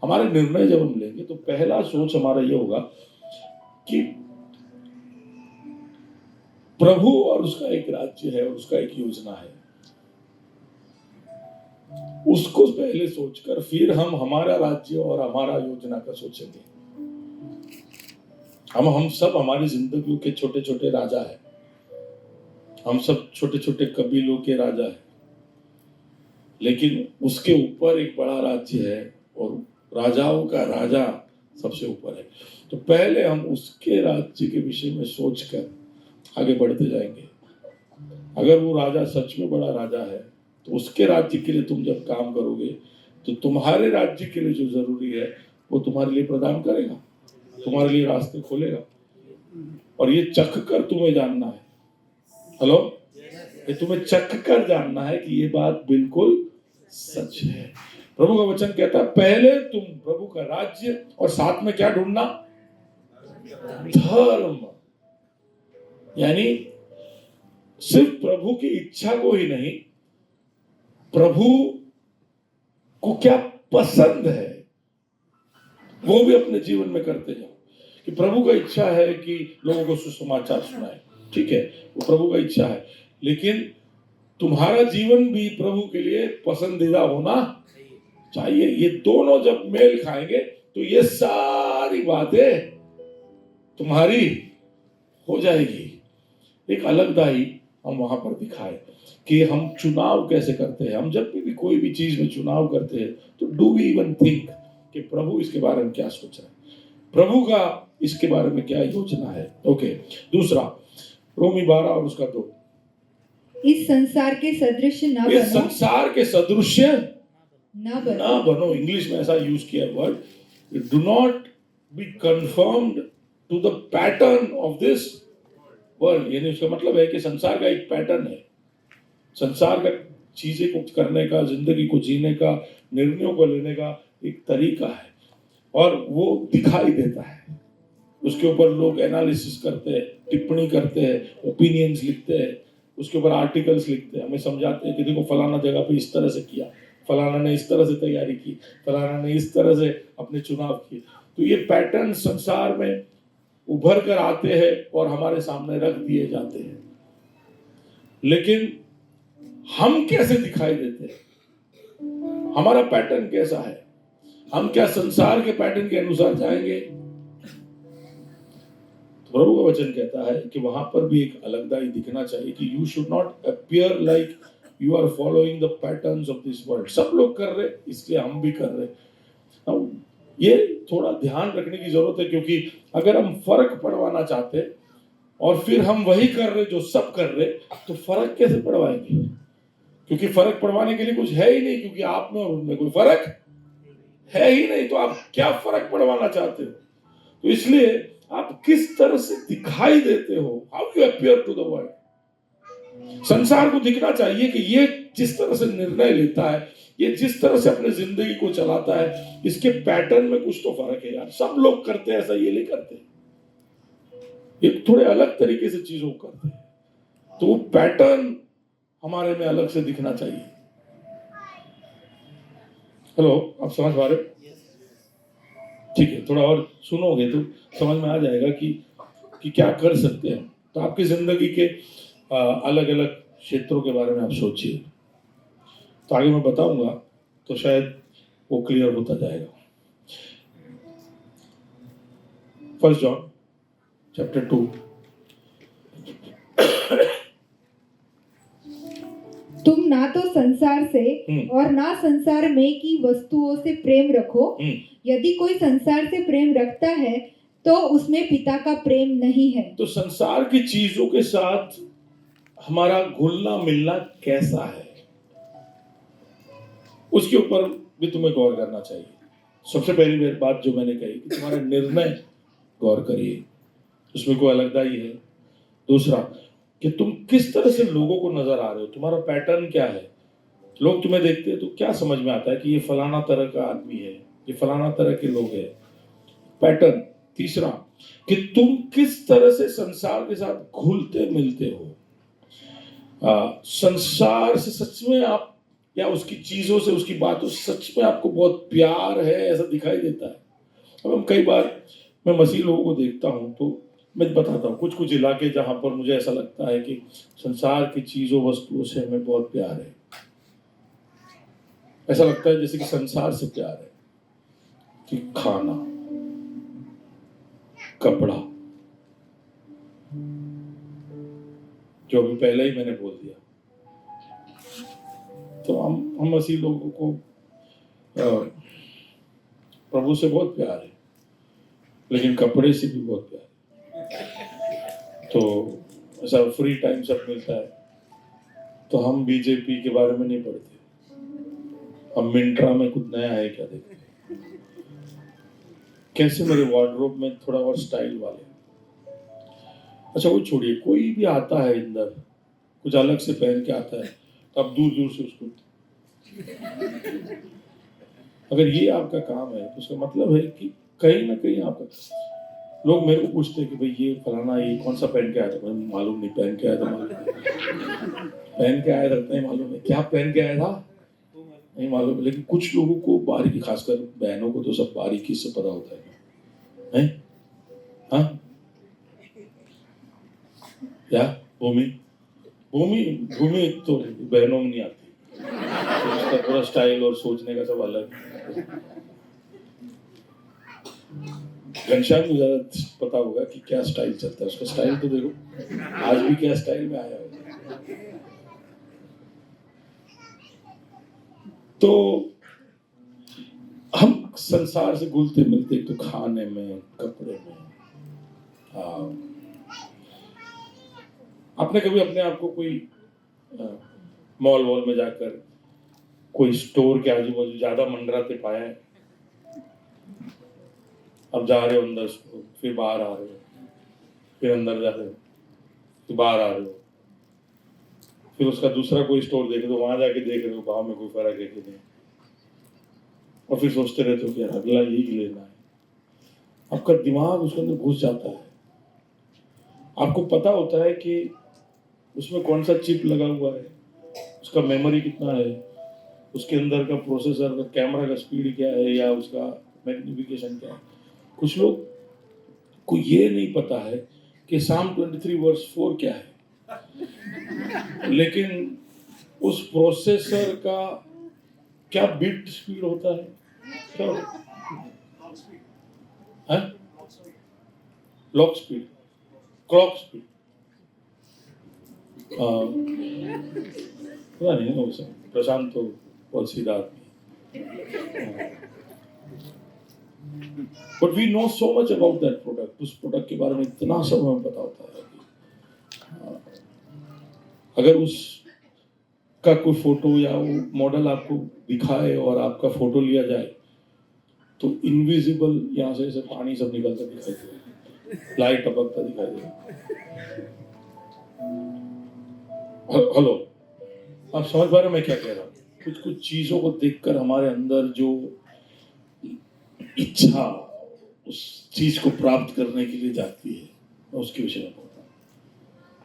हमारे निर्णय जब हम लेंगे तो पहला सोच हमारा ये होगा कि प्रभु और उसका एक राज्य है और उसका एक योजना है, उसको पहले सोचकर फिर हम हमारा राज्य और हमारा योजना का सोचेंगे। हम सब हमारी जिंदगी के छोटे छोटे राजा है, हम सब छोटे छोटे कबीलों के राजा है, लेकिन उसके ऊपर एक बड़ा राज्य है और राजाओं का राजा सबसे ऊपर है। तो पहले हम उसके राज्य के विषय में सोचकर आगे बढ़ते जाएंगे। अगर वो राजा सच में बड़ा राजा है तो उसके राज्य के लिए तुम जब काम करोगे तो तुम्हारे राज्य के लिए जो जरूरी है वो तुम्हारे लिए प्रदान करेगा, तुम्हारे लिए रास्ते खोलेगा। और ये चख कर तुम्हें जानना है, हेलो, ये तुम्हें चख कर जानना है कि ये बात बिल्कुल सच है। प्रभु का वचन कहता है पहले तुम प्रभु का राज्य और साथ में क्या ढूंढना? धर्म। यानी सिर्फ प्रभु की इच्छा को ही नहीं, प्रभु को क्या पसंद है वो भी अपने जीवन में करते जाओ। कि प्रभु का इच्छा है कि लोगों को सुसमाचार सुनाए, ठीक है, वो प्रभु का इच्छा है, लेकिन तुम्हारा जीवन भी प्रभु के लिए पसंदीदा होना चाहिए। ये दोनों जब मेल खाएंगे तो ये सारी बातें तुम्हारी हो जाएगी। एक अलगदाई हम वहां पर दिखाए कि हम चुनाव कैसे करते हैं। हम जब भी कोई भी चीज में चुनाव करते हैं तो डू वी इवन थिंक कि प्रभु इसके बारे में क्या सोच रहा है, प्रभु का इसके बारे में क्या योजना है। ओके, दूसरा रोमी 12 और उसका 2, इस संसार के सदृश न बनो, इस संसार के सदृश्य न बनो, ना बनो। इंग्लिश में ऐसा यूज किया word, do not be confirmed to the pattern of this world. यानी उसका मतलब है कि संसार का एक पैटर्न है, संसार का चीजें को करने का, जिंदगी को जीने का, निर्णयों को लेने का एक तरीका है और वो दिखाई देता है। उसके ऊपर लोग एनालिसिस करते हैं, टिप्पणी करते हैं, ओपिनियंस लिखते हैं, उसके ऊपर आर्टिकल्स लिखते हैं, हमें समझाते हैं कि देखो फलाना जगह पे इस तरह से किया, फलाना ने इस तरह से तैयारी की, फलाना ने इस तरह से अपने चुनाव किए। तो ये पैटर्न संसार में उभर कर आते हैं और हमारे सामने रख दिए जाते हैं, लेकिन हम कैसे दिखाई देते हैं? हमारा पैटर्न कैसा है? हम क्या संसार के पैटर्न के अनुसार जाएंगे? तो प्रभु का वचन कहता है कि वहां पर भी एक अलगदाई दिखना चाहिए कि you should not appear like you are following the patterns of this world. सब लोग कर रहे इसलिए हम भी कर रहे। ये थोड़ा ध्यान रखने की जरूरत है, क्योंकि अगर हम फर्क पड़वाना चाहते और फिर हम वही कर रहे जो सब कर रहे तो फर्क कैसे पड़वाएंगे? क्योंकि फर्क पड़वाने के लिए कुछ है ही नहीं, क्योंकि आप में और उनमें कोई फर्क है ही नहीं, तो आप क्या फर्क पड़वाना चाहते हो? तो इसलिए आप किस तरह से दिखाई देते हो, how you appear to the world. संसार को दिखना चाहिए कि ये जिस तरह से निर्णय लेता है, ये जिस तरह से अपने जिंदगी को चलाता है, इसके पैटर्न में कुछ तो फर्क है यार। सब लोग करते हैं ऐसा, ये नहीं करते, ये थोड़े अलग तरीके से चीजों को करते हैं। तो वो पैटर्न हमारे में अलग से दिखना चाहिए। हेलो, आप समझ पा रहे हो? ठीक है, थोड़ा और सुनोगे तो समझ में आ जाएगा कि क्या कर सकते हैं। तो आपकी जिंदगी के अलग अलग क्षेत्रों के बारे में आप सोचिए, तो आगे मैं बताऊंगा तो शायद वो क्लियर होता जाएगा। 1 जॉन चैप्टर 2। तुम ना तो संसार से और ना संसार में की वस्तुओं से प्रेम रखो। यदि कोई संसार से प्रेम रखता है तो उसमें पिता का प्रेम नहीं है। तो संसार की चीजों के साथ हमारा घुलना मिलना कैसा है? उसके ऊपर भी तुम्हें गौर करना चाहिए। सबसे पहली बात जो मैंने कही कि तुम्हारा निर्णय गौर करिए, उसमें कोई अलगदाई है। दूसरा कि तुम किस तरह से लोगों को नजर आ रहे हो, तुम्हारा पैटर्न क्या है। लोग तुम्हें देखते हैं तो क्या समझ में आता है कि ये फलाना तरह का आदमी है, ये फलाना तरह के लोग हैं, पैटर्न। तीसरा कि तुम किस तरह से संसार के साथ घुलते मिलते हो। संसार से सच में आप या उसकी चीजों से, उसकी बातों से सच में आपको बहुत प्यार है, ऐसा दिखाई देता है। अब हम कई बार मैं मसीह लोगों को देखता हूं तो मैं बताता हूँ कुछ कुछ इलाके जहां पर मुझे ऐसा लगता है कि संसार की चीजों वस्तुओं से हमें बहुत प्यार है। ऐसा लगता है जैसे कि संसार से प्यार है कि खाना, कपड़ा, जो अभी पहले ही मैंने बोल दिया। तो हम मसीह लोगों को प्रभु से बहुत प्यार है, लेकिन कपड़े से भी बहुत प्यार है। तो ऐसा फ्री टाइम सब मिलता है तो हम बीजेपी के बारे में नहीं पढ़ते, हम मिंट्रा में कुछ नया है क्या देखते हैं, कैसे मेरे वार्डरोब में थोड़ा और स्टाइल वाले। अच्छा वो छोड़िए, कोई भी आता है अंदर कुछ अलग से पहन के आता है तो आप दूर दूर से उसको, अगर ये आपका काम है तो उसका मतलब है कि कहीं ना कहीं आपका, लोग मेरे को पूछते हैं कि भाई ये फलाना ये कौन सा पहन के आया था, मैं मालूम नहीं, पहन के आया था मालूम नहीं, पहन के आया था नहीं मालूम है, क्या पहन के आया था नहीं मालूम। लेकिन कुछ लोगों को बारीकी, खासकर बहनों को तो सब बारीकी से पता होता है, हाँ क्या भूमि भूमि भूमि तो बहनों में नहीं आती, तो उसका पूरा स्टाइल और सोचने का सब अलग। घनश्याम को ज्यादा पता होगा कि क्या स्टाइल चलता है, उसका स्टाइल तो देखो आज भी क्या स्टाइल में आया होगा। तो हम संसार से घुलते मिलते तो खाने में, कपड़े में। आपने कभी अपने आप को कोई मॉल वॉल में जाकर कोई स्टोर के आजू बाजू ज्यादा मंडराते पाया है? अब जा रहे हो अंदर, फिर बाहर आ रहे हो, फिर अंदर जा रहे हो, फिर बाहर आ रहे हो, फिर उसका दूसरा कोई स्टोर देखे तो वहां जाके देख रहे हो भाव में कोई फर्क है कि नहीं, और फिर सोचते रहते हो कि अगला यही लेना है। आपका दिमाग उसके अंदर घुस जाता है, आपको पता होता है कि उसमें कौन सा चिप लगा हुआ है, उसका मेमोरी कितना है, उसके अंदर का प्रोसेसर का कैमरा का स्पीड क्या है, या उसका मैग्निफिकेशन क्या है। कुछ लोग को ये नहीं पता है कि साम 23 वर्स 4 क्या है, लेकिन उस प्रोसेसर का क्या बिट स्पीड होता है, क्या लॉक स्पीड, क्लॉक स्पीड, पता नहीं ना, प्रशांत तो बहुत सीधा आदमी। But we know so much about that product, उस प्रोडक्ट के बारे में इतना सब हमें पता होता है कि अगर उस का कोई फोटो या वो मॉडल आपको दिखाए और आपका फोटो लिया जाए तो इनविजिबल यहाँ से ऐसे पानी सब निकलता दिखाई देगा, लाइट टपकता दिखाई देगा। हेलो, आप समझ पा रहे हो मैं क्या कह रहा हूँ? कुछ कुछ चीजों को देखकर हमारे अंदर जो इच्छा उस चीज को प्राप्त करने के लिए जाती है, मैं उसके विषय में बोलता हूँ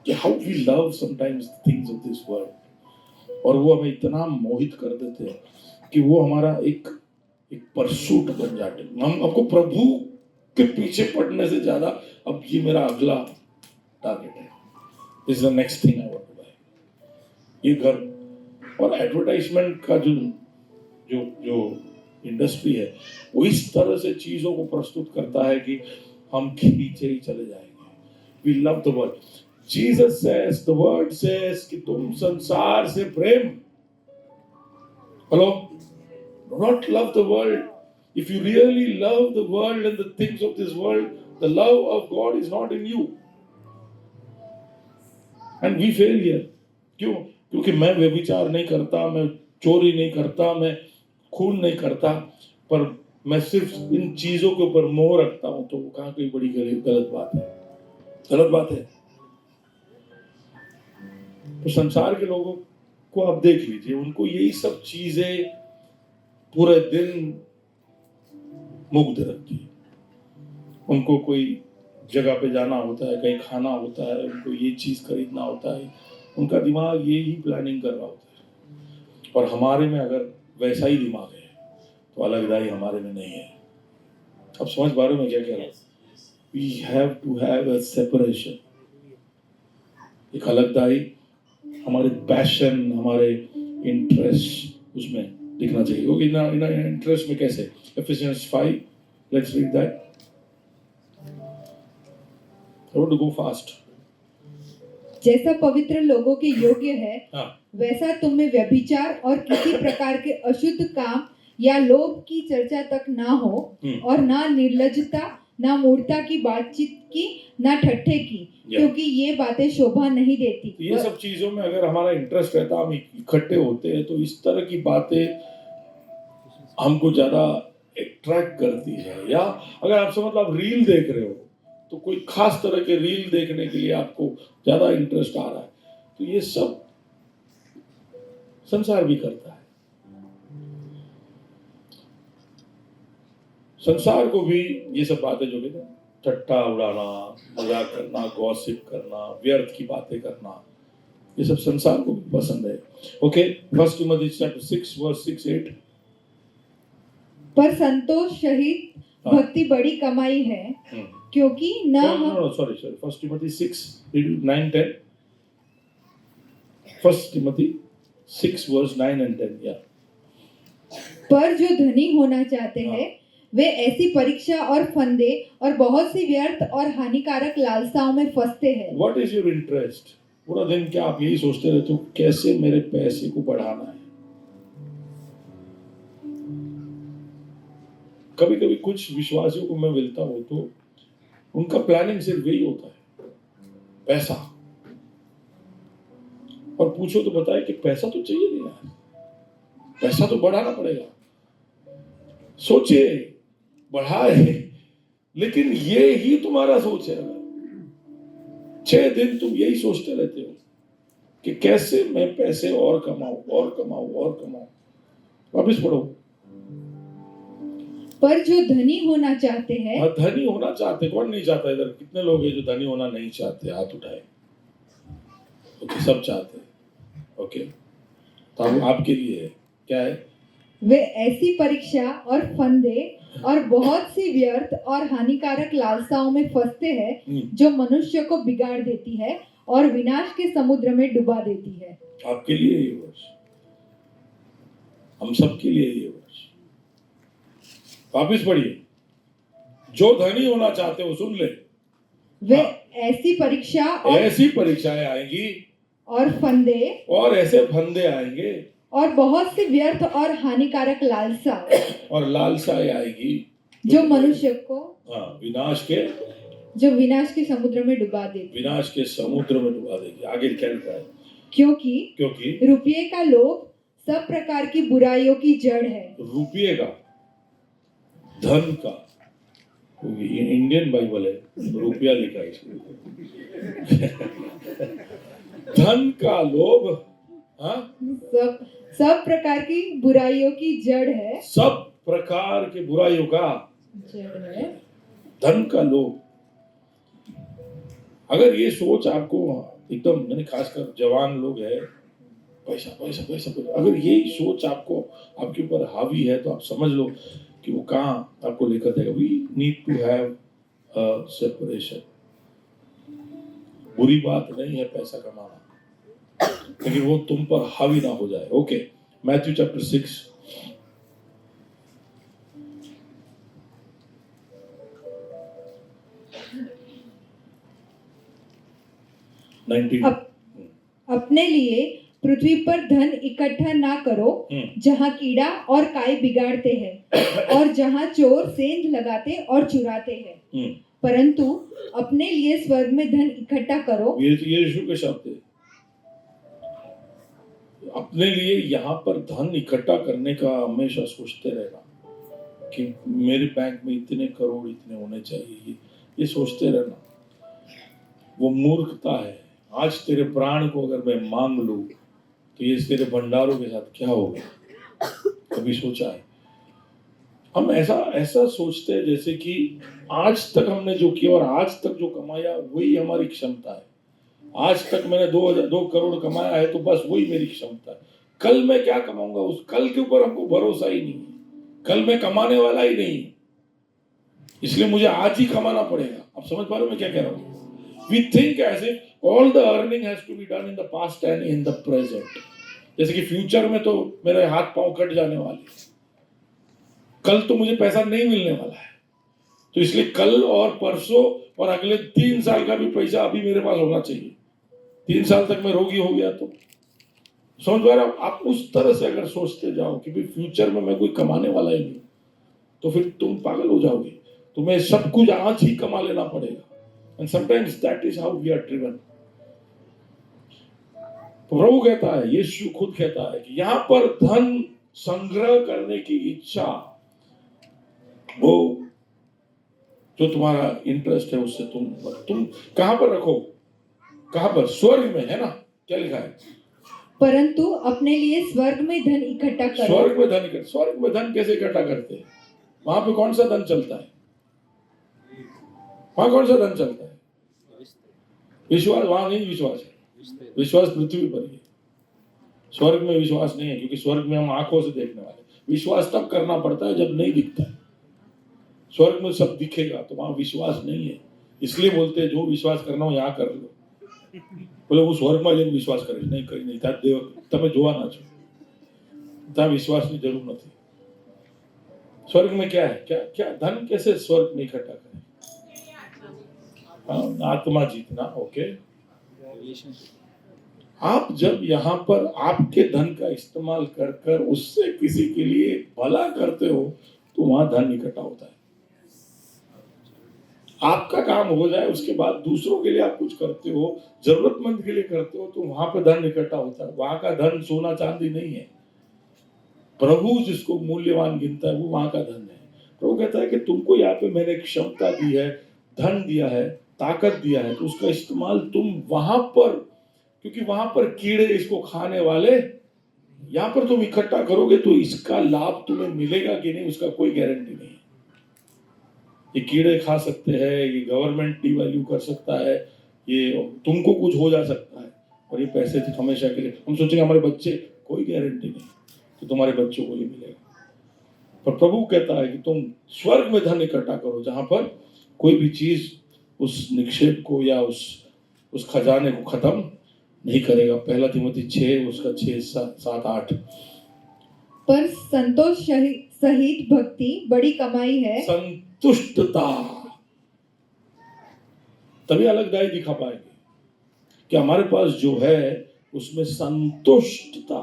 कि how we love sometimes things of this world, और वो हमें इतना मोहित कर देते हैं कि वो हमारा एक परसूट बन जाते हैं। हम आपको प्रभु के पीछे पड़ने से ज्यादा अब ये मेरा अगला टारगेट है, this is the next thing I want to buy, ये घर। और एडवर्टाइजमेंट का जो जो जो इंडस्ट्री है वो इस तरह से चीजों को प्रस्तुत करता है कि हम पीछे ही चले जाएंगे। We love the world, Jesus says, the word says कि तुम संसार से प्रेम, hello, do not love the world. If you really love the world and the things of this world, the love of God is not in you. And we fail here. क्यों? क्योंकि मैं व्यभिचार नहीं करता, मैं चोरी नहीं करता, मैं खून नहीं करता, पर मैं सिर्फ इन चीजों के ऊपर मोह रखता हूं, तो वो कहाँ कोई बड़ी गलत बात है, गलत बात है। तो संसार के लोगों को आप देख लीजिए, उनको यही सब चीजें पूरे दिन मुग्ध रखती है। उनको कोई जगह पे जाना होता है, कहीं खाना होता है, उनको ये चीज खरीदना होता है, उनका दिमाग ये ही प्लानिंग कर रहा होता है। और हमारे में अगर वैसा ही दिमाग है तो अलगदाई हमारे में नहीं है। अब समझ पा रहे हो मैं क्या कह रहा हूँ? We have to have a separation. एक अलगदाई हमारे पैशन, हमारे इंटरेस्ट उसमें दिखना चाहिए। ओके, इन इंटरेस्ट में कैसे? Ephesians 5, let's read that. I want to go fast. जैसा पवित्र लोगों के योग्य है, हाँ, वैसा तुम में व्यभिचार और किसी प्रकार के अशुद्ध काम या लोभ की चर्चा तक ना हो, और ना निर्लज्जता, ना मूर्खता की बातचीत की, ना ठट्ठे की, क्योंकि ये बातें शोभा नहीं देती। तो ये सब चीजों में अगर हमारा इंटरेस्ट रहता, हम इकट्ठे होते हैं, तो इस तरह की बातें हमको ज्यादा अट्रैक्ट करती है। या अगर आप समझ लो आप रील देख रहे हो, तो कोई खास तरह के रील देखने के लिए आपको ज्यादा इंटरेस्ट आ रहा है, तो ये सब संसार भी करता है। संसार को भी ये सब बातें जो कहते हैं, ठट्ठा उड़ाना, मजाक करना, गॉसिप करना, व्यर्थ की बातें करना, ये सब संसार को भी पसंद है। Okay, 1 Timothy chapter 6 verse 6-8। पर संतोष सहित भक्ति बड़ी कमाई है, क्योंकि न हम sorry 1 Timothy 6 9-10। 1 Timothy 6 verse 9 and 10। या पर जो धनी होना चाहते हैं, वे ऐसी परीक्षा और फंदे और बहुत सी व्यर्थ और हानिकारक लालसाओं में फंसते हैं। What is your interest? पूरा दिन क्या आप यही सोचते रहते हो, कैसे मेरे पैसे को बढ़ाना है? कभी कभी कुछ विश्वासियों को मैं मिलता हूं, तो उनका प्लानिंग सिर्फ यही होता है, पैसा। और पूछो तो बताए कि पैसा तो चाहिए नहीं यार, पैसा तो बढ़ाना पड़ेगा। सोचिए, बढ़ाए, लेकिन ये ही तुम्हारा सोच है। अगर 6 दिन तुम यही सोचते रहते हो कि कैसे मैं पैसे और कमाऊं और कमाऊं और कमाऊं, वापिस पढ़ो। पर जो धनी होना चाहते हैं, धनी होना चाहते, कौन नहीं चाहता? इधर कितने लोग हैं जो धनी होना नहीं चाहते? हाथ उठाए। ओके, सब चाहते हैं। ओके, तो आपके लिए है क्या है? वे ऐसी परीक्षा और फंदे और बहुत सी व्यर्थ और हानिकारक लालसाओं में फंसते हैं, जो मनुष्य को बिगाड़ देती है और विनाश के समुद्र में डुबा देती है। आपके लिए ये वर्ष, हम सबके लिए ये वर्ष। वापिस पढ़िए, जो धनी होना चाहते हो सुन ले, वे ऐसी परीक्षा और ऐसी परीक्षाएं आएंगी और फंदे और ऐसे फंदे आएंगे और बहुत सी व्यर्थ और हानिकारक लालसा और लालसाएं आएगी, जो मनुष्य को विनाश के समुद्र में डुबा देगी। विनाश के समुद्र में डुबा देगी। आगे क्या लिखा है? क्योंकि रुपये का लोभ सब प्रकार की बुराइयों की जड़ है। रुपये का, धन का, इंडियन बाइबल है, रुपया लिखा है इसमें। धन का लोभ, हाँ, सब प्रकार की बुराइयों की जड़ है। सब प्रकार के बुराइयों का जड़ है धन का लोभ। अगर ये सोच आपको एकदम, मैंने खासकर जवान लोग है, पैसा पैसा पैसा पैसा, अगर यही सोच आपको आपके ऊपर हावी है, तो आप समझ लो कि वो कहाँ आपको लेकर जाएगा। We need to have a separation. बुरी बात नहीं है पैसा कमाना, लेकिन वो तुम पर हावी ना हो जाए। Okay, Matthew chapter 6 19। अपने लिए पृथ्वी पर धन इकट्ठा ना करो, जहाँ कीड़ा और काई बिगाड़ते हैं और जहाँ चोर सेंध लगाते और चुराते हैं, परंतु अपने लिए स्वर्ग में धन इकट्ठा करो। ये यीशु के शब्द है। अपने लिए यहाँ पर धन इकट्ठा करने का हमेशा सोचते रहना कि मेरे बैंक में इतने करोड़ इतने होने चाहिए, ये सोचते रहना वो मूर्खता है। आज तेरे प्राण को अगर मैं मांग लूं तो ये तेरे भंडारों के साथ क्या होगा, कभी सोचा है? हम ऐसा सोचते हैं जैसे कि आज तक हमने जो किया और आज तक जो कमाया वही हमारी क्षमता है। आज तक मैंने 2 करोड़ कमाया है तो बस वही मेरी क्षमता है। कल मैं क्या कमाऊंगा उस कल के ऊपर हमको भरोसा ही नहीं है। कल मैं कमाने वाला ही नहीं, इसलिए मुझे आज ही कमाना पड़ेगा। आप समझ पा रहे हो मैं क्या कह रहा हूँ? We think as if all the earning has to be done in the past and in the present. जैसे कि फ्यूचर में तो मेरे हाथ पांव कट जाने वाले, कल तो मुझे पैसा नहीं मिलने वाला है, तो इसलिए कल और परसों और अगले 3 साल का भी पैसा अभी मेरे पास होना चाहिए। 3 साल तक मैं रोगी हो गया तो समझ पा रहे हो? आप उस तरह से अगर सोचते जाओ कि भाई फ्यूचर में मैं कोई कमाने वाला ही नहीं, तो फिर तुम पागल हो जाओगे। तुम्हें सब कुछ आज ही कमा लेना पड़ेगा। And sometimes that is how we are driven. तो प्रभु कहता है, यीशु खुद कहता है कि यहाँ पर धन संग्रह करने की इच्छा, वो जो तुम्हारा इंटरेस्ट है उससे तुम कहां पर रखो? कहां पर? स्वर्ग में, है ना? क्या लिखा है? परंतु अपने लिए स्वर्ग में धन इकट्ठा करो। स्वर्ग में धन कैसे इकट्ठा करते हैं? वहां पे कौन सा धन चलता है? वहां कौन सा धन चलता है? विश्वास। वहां नहीं विश्वास है, विश्वास पृथ्वी पर ही। स्वर्ग में विश्वास नहीं है, क्योंकि स्वर्ग में हम आंखों से देखने वाले। विश्वास तब करना पड़ता है जब नहीं दिखता है। स्वर्ग में सब दिखेगा तो वहां विश्वास नहीं है, इसलिए बोलते हैं जो विश्वास करना हो यहाँ कर लो। बोले वो स्वर्ग में जब विश्वास करे नहीं करी नहीं था देव तब जोवा छो ત્યાં વિશ્વાસની જરૂર નથી। स्वर्ग में क्या है? क्या धन कैसे स्वर्ग में इकट्ठा करें? आत्मा जीतना। ओके, आप जब यहाँ पर आपके धन का इस्तेमाल कर कर उससे किसी के लिए भला करते हो तो वहां धन इकट्ठा होता है। आपका काम हो जाए उसके बाद दूसरों के लिए आप कुछ करते हो, जरूरतमंद के लिए करते हो, तो वहां पर धन इकट्ठा होता है। वहां का धन सोना चांदी नहीं है। प्रभु जिसको मूल्यवान गिनता है वो वहां का धन है। प्रभु कहता है कि तुमको यहाँ पे मैंने क्षमता दी है, धन दिया है, ताकत दिया है, तो उसका इस्तेमाल तुम वहां पर, क्योंकि वहां पर कीड़े इसको खाने वाले, यहाँ पर तुम इकट्ठा करोगे तो इसका लाभ तुम्हें मिलेगा कि नहीं उसका कोई गारंटी नहीं है। ये कीड़े खा सकते हैं, ये गवर्नमेंट डिवैल्यू कर सकता है, ये तुमको कुछ हो जा सकता है, और ये पैसे हमेशा के लिए हम सोचेंगे हमारे बच्चे, कोई गारंटी नहीं तो तुम्हारे बच्चों को ये मिलेगा। पर प्रभु कहता है कि तुम स्वर्ग में धन इकट्ठा करो जहां पर कोई भी चीज उस निक्षेप को या उस खजाने को खत्म नहीं करेगा। 1 तिमोथी 6 उसका 6, 7, 8। पर संतोष सहित भक्ति बड़ी कमाई है। संतुष्टता तभी अलगदाई दिखा पाएंगे कि हमारे पास जो है उसमें संतुष्टता।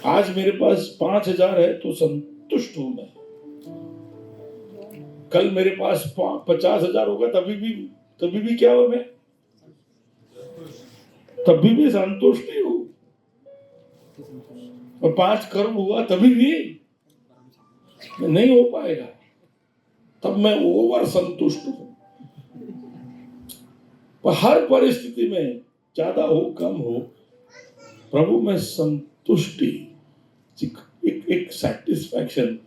आज मेरे पास 5,000 है तो संतुष्ट हूं मैं। कल मेरे पास 50,000 होगा तभी भी क्या हो, मैं तभी भी संतुष्ट ही हूं। और 5 करोड़ हुआ तभी भी नहीं हो पाएगा, तब मैं ओवर संतुष्ट हूं। पर हर परिस्थिति में ज्यादा हो कम हो, प्रभु में संतुष्टि, एक सेटिस्फैक्शन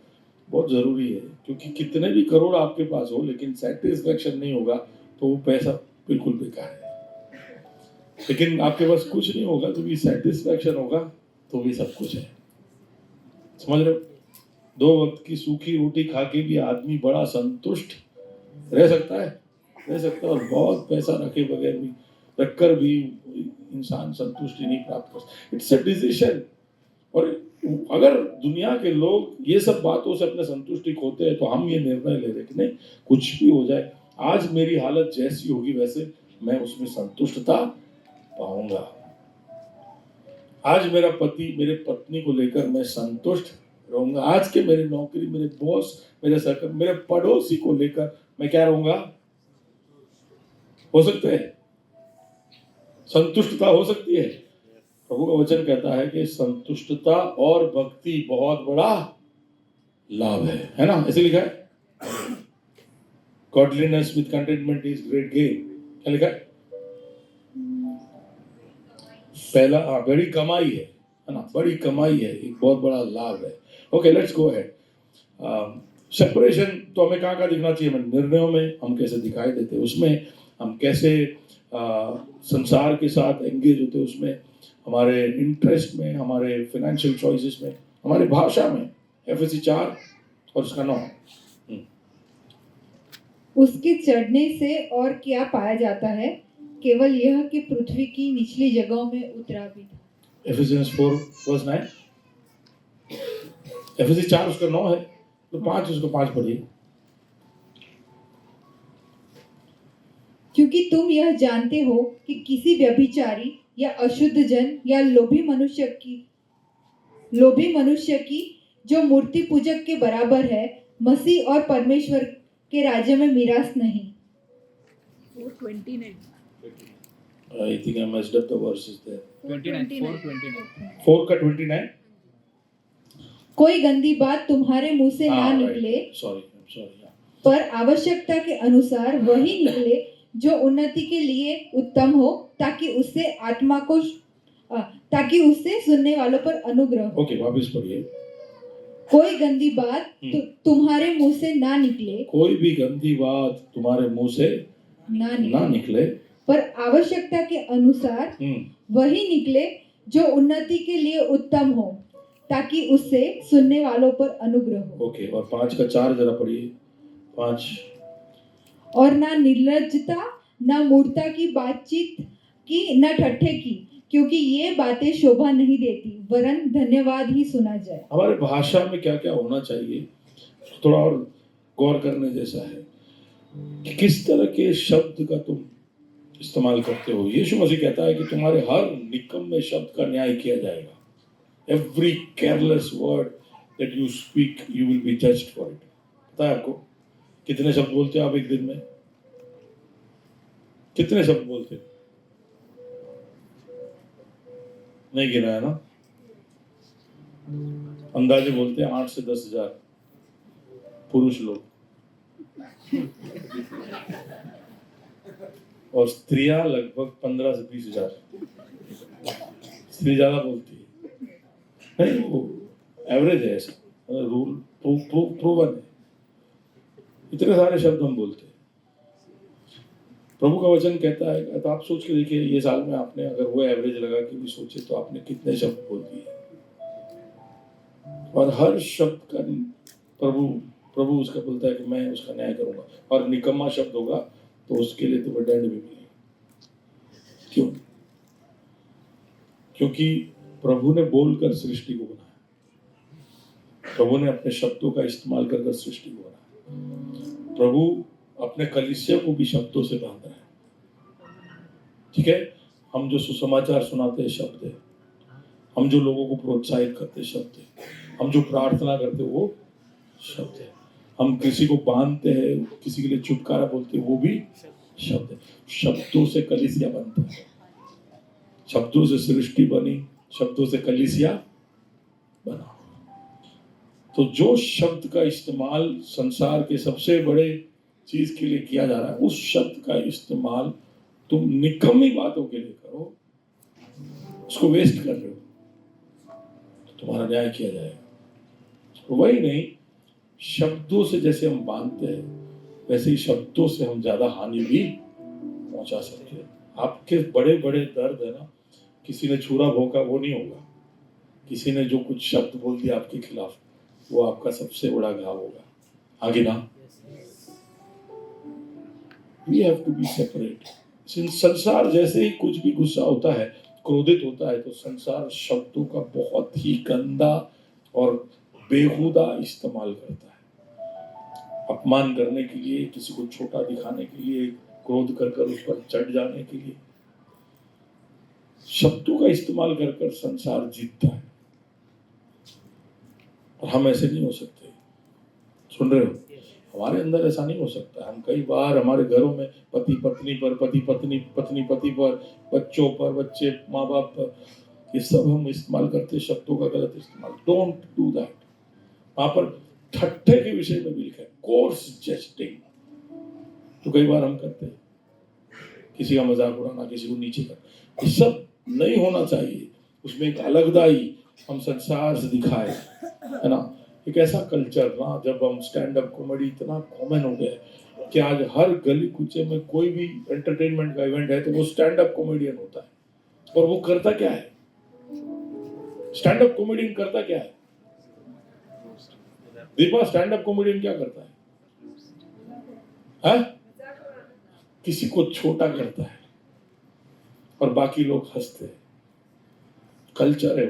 बहुत जरूरी है। क्योंकि कितने भी करोड़ आपके पास हो लेकिन सेटिस्फैक्शन नहीं होगा तो वो पैसा बिल्कुल बेकार है। लेकिन आपके पास कुछ नहीं होगा तो भी सेटिस्फैक्शन होगा तो भी सब कुछ है। समझ रहे हो? 2 वक्त की सूखी रोटी खा के भी आदमी बड़ा संतुष्ट रह सकता है, और बहुत पैसा रखे बगैर भी, रखकर भी इंसान संतुष्टि नहीं प्राप्त कर सकता। It's a decision. और अगर दुनिया के लोग ये सब बातों से अपने संतुष्टि खोते हैं तो हम ये निर्णय ले रहे कि नहीं, कुछ भी हो जाए, आज मेरी हालत जैसी होगी वैसे मैं उसमें संतुष्टता पाऊंगा। आज मेरा पति मेरे पत्नी को लेकर मैं संतुष्ट रहूंगा। आज के मेरे नौकरी, मेरे बॉस, मेरे सहकर्मी, मेरे पड़ोसी को लेकर मैं क्या रहूंगा? हो सकता है संतुष्टता हो सकती है। प्रभु का वचन कहता है कि संतुष्टता और भक्ति बहुत बड़ा लाभ है ना? ऐसे लिखा है, godliness with contentment is great gain. क्या लिखा है? पहला बड़ी कमाई है ना? बड़ी कमाई है, एक बहुत बड़ा लाभ है। Okay, let's go ahead. Separation तो हमें कहाँ दिखना चाहिए? हमें निर्णयों में हम कैसे दिखाई देते हैं, उसमें हम कैसे संसार के साथ एंगेज होते हैं, उसमें हमारे इंटरेस्ट में, हमारे फाइनेंशियल चॉइसेस में, हमारे भाषा में। एफएससी 4 और उसका 9। उसके चढ़ने से और क्या पाया जाता है? केवल यह कि पृथ्वी की निचली जगहों में उतरा भी था। एफिसियंस 4:9। एफएससी 4 उसका 9 है, तो 5 उसको 5 पढ़िए। क्योंकि तुम यह जानते हो कि किसी व्यभिचारी या अशुद्ध जन या लोभी मनुष्य की जो मूर्ति पूजक के बराबर है, मसीह और परमेश्वर के राज्य में मिरास नहीं। 4:29 I think I messed up the verses there. 4:29 4 का 29। कोई गंदी बात तुम्हारे मुंह से ना निकले, सॉरी, पर आवश्यकता के अनुसार वही निकले जो उन्नति के लिए उत्तम हो, ताकि उससे सुनने वालों पर अनुग्रह हो। ओके, वापस पढ़िए। कोई गंदी बात तुम्हारे मुंह से ना निकले, कोई भी गंदी बात तुम्हारे मुंह से ना निकले, पर आवश्यकता के अनुसार वही निकले जो उन्नति के लिए उत्तम हो, ताकि उससे सुनने वालों पर अनुग्रह हो। ओके, और 5 का 4 जरा पढ़िए। 5। और ना निर्लज्जता, ना मूर्खता की बातचीत की, न ठट्ठे की, क्योंकि ये बातें शोभा नहीं देती, वरन धन्यवाद ही सुना जाए। हमारे भाषा में क्या क्या होना चाहिए, थोड़ा और गौर करने जैसा है कि किस तरह के शब्द का तुम इस्तेमाल करते हो। यीशु मसीह कहता है कि तुम्हारे हर निकम्मे शब्द का न्याय किया जाएगा। Every careless word that you speak, you will be judged for it. पता है आपको कितने शब्द बोलते हो आप एक दिन में? कितने शब्द बोलते हो? नहीं गिना है ना? अंदाजे बोलते हैं 8 से 10 हजार पुरुष लोग, और स्त्रियां लगभग 15 से 20 हजार। स्त्री ज्यादा बोलती है, नहीं, वो एवरेज है, ऐसा रूल प्रूवन है। इतने सारे शब्द हम बोलते हैं। प्रभु का वचन कहता है, तो आप सोच के देखिए, ये साल में आपने अगर वो एवरेज लगा के भी सोचे तो आपने कितने शब्द बोल दिए। और हर शब्द का प्रभु उसका बोलता है कि मैं उसका न्याय करूंगा, और निकम्मा शब्द होगा तो उसके लिए तुम्हें दंड भी मिलेगा। क्यों? क्योंकि प्रभु ने बोलकर सृष्टि को बनाया। प्रभु ने अपने शब्दों का इस्तेमाल कर सृष्टि को बनाया। प्रभु अपने कलीसिया को भी शब्दों से बांध रहा है। ठीक है, हम जो सुसमाचार सुनाते हैं शब्द है, हम जो लोगों को प्रोत्साहित करते शब्द है, हम जो प्रार्थना करते वो शब्द है, हम किसी को बांधते हैं, किसी के लिए छुटकारा बोलते हैं, वो भी शब्द है। शब्दों से कलीसिया बनता है, शब्दों से सृष्टि बनी, शब्दों से कलीसिया बना। तो जो शब्द का इस्तेमाल संसार के सबसे बड़े चीज के लिए किया जा रहा है, उस शब्द का इस्तेमाल तुम निकम्मी बातों के लिए करो, उसको वेस्ट कर रहे हो, तो तुम्हारा न्याय किया जाएगा। वही नहीं, शब्दों से जैसे हम बांधते हैं वैसे ही शब्दों से हम ज्यादा हानि भी पहुंचा सकते हैं। आपके बड़े बड़े दर्द है ना, किसी ने छुरा भोंका वो नहीं होगा, किसी ने जो कुछ शब्द बोल दिया आपके खिलाफ, वो आपका सबसे बड़ा घाव होगा। आगे ना, we have to be separate। संसार जैसे ही कुछ भी गुस्सा होता है, क्रोधित होता है, तो संसार शब्दों का बहुत ही गंदा और बेहुदा इस्तेमाल करता है, अपमान करने के लिए, किसी को छोटा दिखाने के लिए, क्रोध कर उस पर चढ़ जाने के लिए शब्दों का इस्तेमाल कर संसार जीतता है। और हम ऐसे नहीं हो सकते। सुन रहे हो? हमारे अंदर ऐसा नहीं हो सकता। हम कई बार हमारे घरों में पति पत्नी पर, पति पत्नी पर, बच्चों पर, बच्चे माँ बाप पर, ये सब हम इस्तेमाल करते हैं, शब्दों का गलत इस्तेमाल। Don't do that. वहां पर ठट्ठे के विषय में भी लिखा है, कोर्स जेस्टिंग, तो कई बार हम करते हैं, किसी का मजाक उड़ाना, किसी को नीचे करना, ये सब नहीं होना चाहिए। उसमें एक अलगदाई हम संसार से दिखाए, है ना। एक ऐसा कल्चर ना, जब हम स्टैंड अप कॉमेडी इतना कॉमन हो गया कि आज हर गली कूचे में कोई भी एंटरटेनमेंट का इवेंट है तो वो स्टैंड अप कॉमेडियन होता है। और वो करता क्या है? स्टैंड अप कॉमेडियन करता क्या है? दीपा, स्टैंड अप कॉमेडियन क्या करता है? किसी को छोटा करता है और बाकी लोग हंसते हैं। कल्चर है,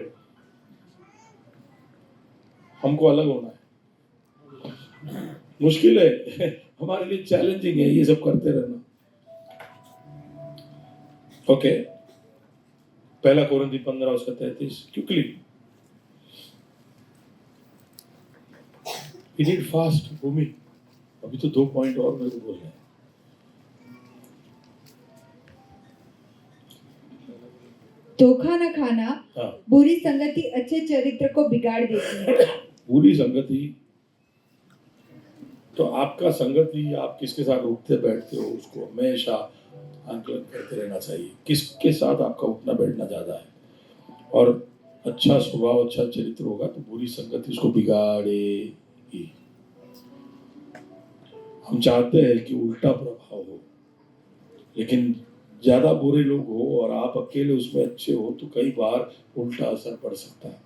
हमको अलग होना है। मुश्किल है, हमारे लिए चैलेंजिंग है ये सब करते रहना। ओके, पहला कोरिन्थी 15 उसका 33 क्विकली। वी नीड फास्ट भूमि। अभी तो 2 पॉइंट और मेरे को बोलना है। धोखा न खाना, हाँ। बुरी संगति अच्छे चरित्र को बिगाड़ देती है। बुरी संगति तो आपका संगति, आप किसके साथ उठते बैठते हो उसको हमेशा आंकलन करते रहना चाहिए, किसके साथ आपका उठना बैठना ज्यादा है। और अच्छा स्वभाव, अच्छा चरित्र होगा तो बुरी संगति उसको बिगाड़ेगी। हम चाहते हैं कि उल्टा प्रभाव हो, लेकिन ज्यादा बुरे लोग हो और आप अकेले उसमें अच्छे हो तो कई बार उल्टा असर पड़ सकता है।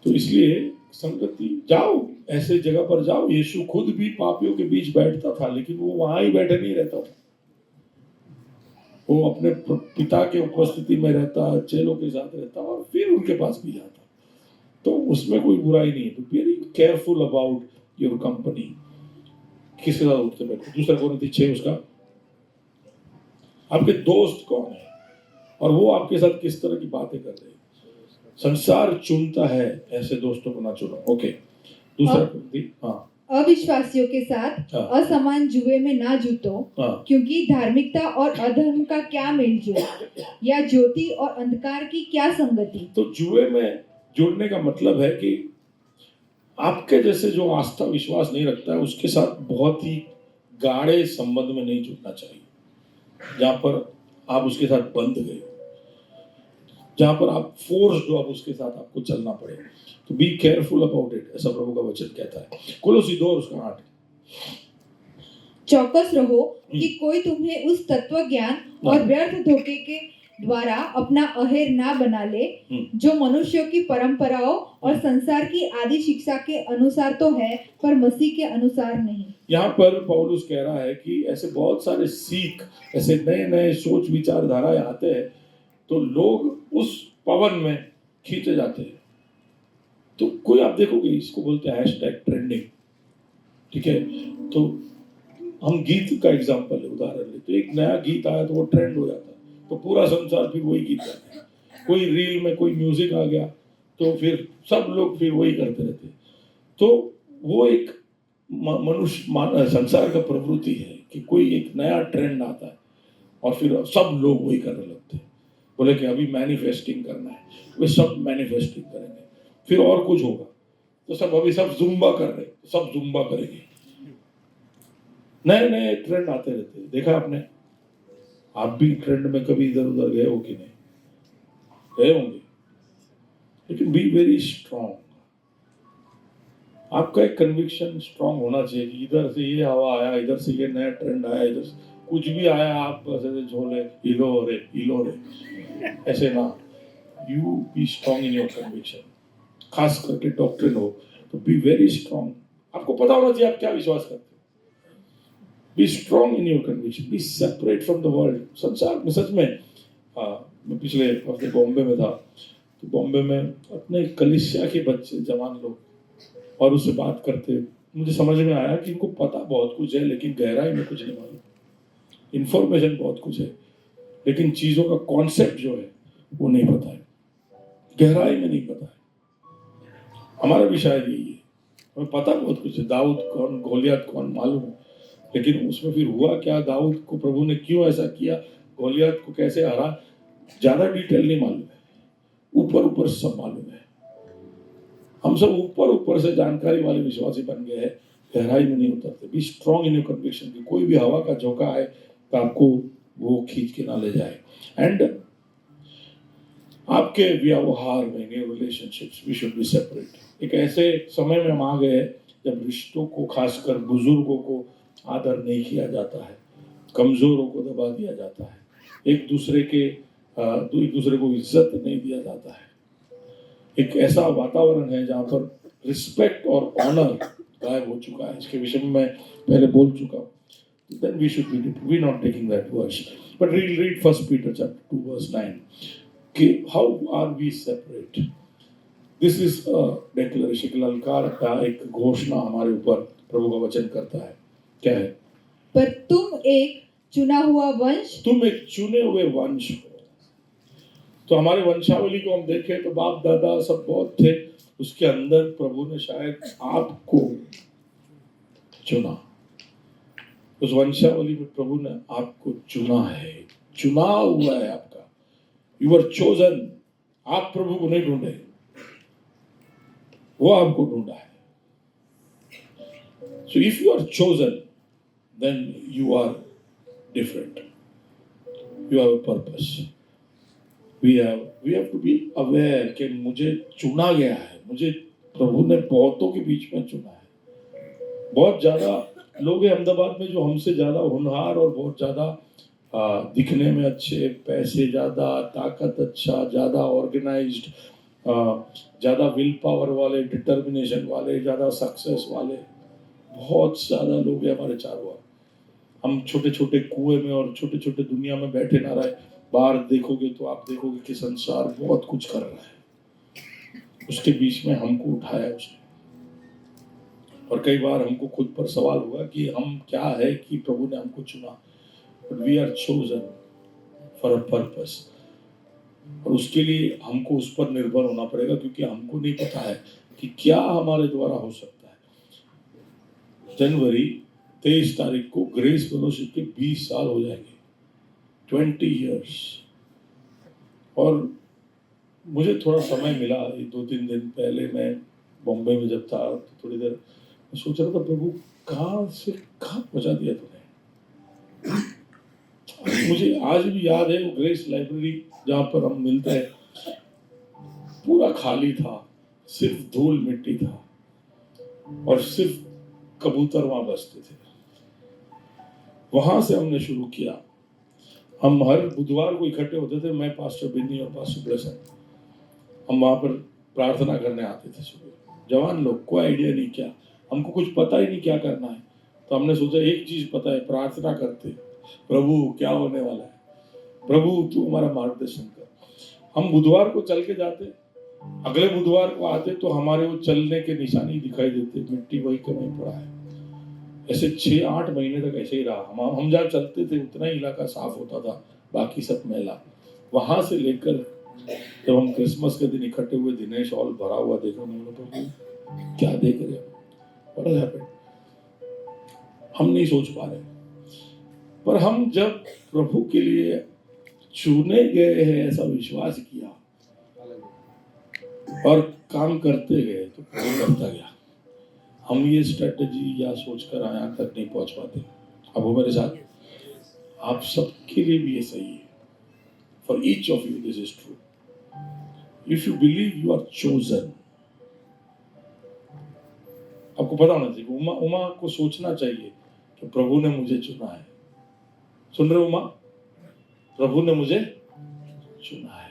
तो इसलिए संगति, जाओ ऐसे जगह पर जाओ। यीशु खुद भी पापियों के बीच बैठता था, लेकिन वो वहां ही बैठे नहीं रहता था, वो अपने पिता के उपस्थिति में रहता, चेलों के साथ रहता और फिर उनके पास भी जाता। तो उसमें कोई बुराई नहीं है। तो very careful about your company, किसके साथ उठते बैठते। दूसरा कोरिन्थी 6 उसका, आपके दोस्त कौन है और वो आपके साथ किस तरह की बातें कर रहे हैं। संसार चुनता है, ऐसे दोस्तों को ना चुनो। ओके, दूसरा कोरिन्थी, हाँ। अविश्वासियों के साथ हाँ। असमान जुए में ना जूतो, हाँ। क्योंकि धार्मिकता और अधर्म का क्या मेलजोल, या ज्योति और अंधकार की क्या संगति। तो जुए में जुड़ने का मतलब है कि आपके जैसे जो आस्था विश्वास नहीं रखता है उसके साथ बहुत ही गाढ़े संबंध में नहीं जुड़ना चाहिए, जहां पर आप उसके साथ बंध गए हो, जहां पर आप फोर्स्ड हो, आप उसके साथ आपको चलना पड़े। तो बी केयरफुल अबाउट इट, ऐसा प्रभु का वचन कहता है। कोलोसी 2 उसका 8। चौकस रहो कि कोई तुम्हें उस तत्व ज्ञान और व्यर्थ धोखे के द्वारा अपना अहेर ना बना ले, जो मनुष्यों की परंपराओं और संसार की आदि शिक्षा के अनुसार तो है, पर मसीह के अनुसार नहीं। यहाँ पर पौलुस कह रहा है कि ऐसे बहुत सारे सीख, ऐसे नए नए सोच विचारधाराएं आते हैं तो लोग उस पवन में खींचे जाते हैं। तो कोई आप देखोगे, इसको बोलते हैं #ट्रेंडिंग, ठीक है। तो हम गीत का एग्जांपल है, उदाहरण लेते, एक नया गीत आया तो वो ट्रेंड हो जाता है, तो पूरा संसार फिर वही गीत गाता है। कोई रील में कोई म्यूजिक आ गया तो फिर सब लोग फिर वही करते रहते। तो वो एक मनुष्य संसार का प्रवृत्ति है कि कोई एक नया ट्रेंड आता है और फिर सब लोग वही करने लगते हैं। बोले कि अभी मैनिफेस्टिंग करना है, वे सब मैनिफेस्टिंग करेंगे। फिर और कुछ होगा तो सब अभी सब जुम्बा कर रहे, सब जुम्बा करेंगे। नए नए ट्रेंड आते रहते हैं। देखा आपने, आप भी ट्रेंड में कभी इधर उधर गए हो कि नहीं? गए होंगे। लेकिन बी वेरी स्ट्रांग। आपका एक कन्विक्शन स्ट्रांग होना चाहिए कि इधर से ये हवा आया, इधर से ये नया ट्रेंड आया, इधर से कुछ भी आया, आप ऐसे झोले हिलो रे ऐसे ना। You B strong in your conviction. खास करके डॉक्ट्रिन हो तो बी वेरी स्ट्रांग। आपको पता होना चाहिए आप क्या विश्वास करते हो। B strong in your conviction, B separate from the world. संसार में सच में, मैं पिछले हफ्ते बॉम्बे में था, तो बॉम्बे में अपने कलिसिया के बच्चे जवान लोग और उससे बात करते, मुझे समझ में आया कि इनको पता बहुत कुछ है लेकिन गहराई में कुछ नहीं मालूम। इंफॉर्मेशन बहुत कुछ है लेकिन चीजों का कॉन्सेप्ट जो है वो नहीं पता है, गहराई में नहीं पता है। हमारा भी शायद यही है, हमें पता बहुत कुछ है, दाऊद कौन, गोलियत कौन मालूम है, लेकिन उसमें फिर हुआ क्या, दाऊद को प्रभु ने क्यों ऐसा किया, गोलियत को कैसे हरा, ज्यादा डिटेल नहीं मालूम है। ऊपर ऊपर सब मालूम है। हम सब ऊपर ऊपर से जानकारी वाले विश्वासी बन गए हैं, गहराई में नहीं उतरते। Be strong in your conviction कि कोई भी हवा का झोंका आए तो आपको वो खींच के ना ले जाए। एंड आपके व्यवहार में, relationships, we should be separate. एक ऐसे समय में हम आ गए जब रिश्तों को, खासकर बुजुर्गों को आदर नहीं किया जाता है, कमजोरों को दबा दिया जाता है, एक दूसरे को इज्जत नहीं दिया जाता है। एक ऐसा वातावरण है जहाँ पर रिस्पेक्ट और ऑनर गायब हो चुका है। इसके विषय में मैं पहले बोल चुका हूँ। Then we should be not taking that verse, but we'll read 1 Peter chapter 2 verse 9. कि how are we separate? This is a declaration, ललकार का एक घोषणा हमारे ऊपर प्रभु का वचन करता है। क्या है? पर तुम एक चुना हुआ वंश, तुम एक चुने हुए वंश हो। तो हमारे वंशावली को हम देखें तो बाप दादा सब बहुत थे, उसके अंदर प्रभु ने शायद आपको चुना। उस वंशावली में प्रभु ने आपको चुना है, चुना हुआ है आपका। You are chosen. आप प्रभु को नहीं ढूंढे, वो आपको ढूंढा है। So if you are chosen then you are different, you have a purpose. We have to be aware कि मुझे चुना गया है, मुझे प्रभु ने बहुतों के बीच में चुना है। बहुत ज्यादा लोग हैं अहमदाबाद में जो हमसे ज्यादा होनहार और बहुत ज्यादा दिखने में अच्छे, पैसे ज्यादा, ताकत अच्छा, ज्यादा ऑर्गेनाइज्ड, ज्यादा विल पावर वाले, डिटर्मिनेशन वाले, ज्यादा सक्सेस वाले, बहुत ज्यादा लोग हैं हमारे चारों ओर। हम छोटे छोटे कुएं में और छोटे छोटे दुनिया में बैठे ना रहे। बाहर देखोगे तो आप देखोगे कि संसार बहुत कुछ कर रहा है, उसके बीच में हमको उठाया उसने। और कई बार हमको खुद पर सवाल हुआ कि हम क्या है कि प्रभु ने हमको चुना। But we are chosen for a purpose, और उसके लिए हमको उस पर निर्भर होना पड़ेगा, क्योंकि हमको नहीं पता है कि क्या हमारे द्वारा हो सकता है। जनवरी 23 तारीख को ग्रेस फेलोशिप के 20 साल हो जाएंगे, 20 years। और मुझे थोड़ा समय मिला, 2-3 दिन पहले मैं बॉम्बे में जब था तो थोड़ी देर मैं सोच रहा था, प्रभु कहाँ से कहाँ पहुंचा दिया तूने। मुझे आज भी याद है वो ग्रेस लाइब्रेरी जहाँ पर हम मिलते हैं, पूरा खाली था, सिर्फ धूल मिट्टी था और सिर्फ कबूतर वहां बसते थे। वहां से हमने शुरू किया। हम हर बुधवार को इकट्ठे होते थे, मैं, पास्टर बिन्नी और पास्टर ब्लेसन। हम वहां पर प्रार्थना करने आते थे सुबह। जवान लोग, कोई आइडिया नहीं, क्या हमको कुछ पता ही नहीं क्या करना है। तो हमने सोचा एक चीज पता है, प्रार्थना करते, प्रभु क्या होने वाला है, प्रभु तू हमारा मार्गदर्शन कर। हम बुधवार को चल के जाते, अगले बुधवार को आते तो हमारे वो चलने के निशानी दिखाई देते, मिट्टी वही कहीं पड़ा है। ऐसे 6-8 महीने तक ऐसे ही रहा। हम जहाँ चलते थे उतना ही इलाका साफ होता था, बाकी सब मैला। वहां से लेकर जब हम क्रिसमस के दिन इकट्ठे हुए, दिनेश हॉल भरा हुआ देखा, प्रभु क्या देख रहे हो, व्हाट हैज हैपेंड। हम नहीं सोच पा रहे, पर हम जब प्रभु के लिए चुने गए हैं ऐसा विश्वास किया और काम करते गए तो प्रभु करता गया। हम ये स्ट्रेटजी या सोचकर यहाँ तक नहीं पहुंच पाते। अब वो मेरे साथ, आप सबके लिए भी ये सही है। For each of you this is true. If you believe you are chosen, आपको पता होना चाहिए। उमा को सोचना चाहिए कि प्रभु ने मुझे चुना है। सुन रहे उमा, प्रभु ने मुझे चुना है।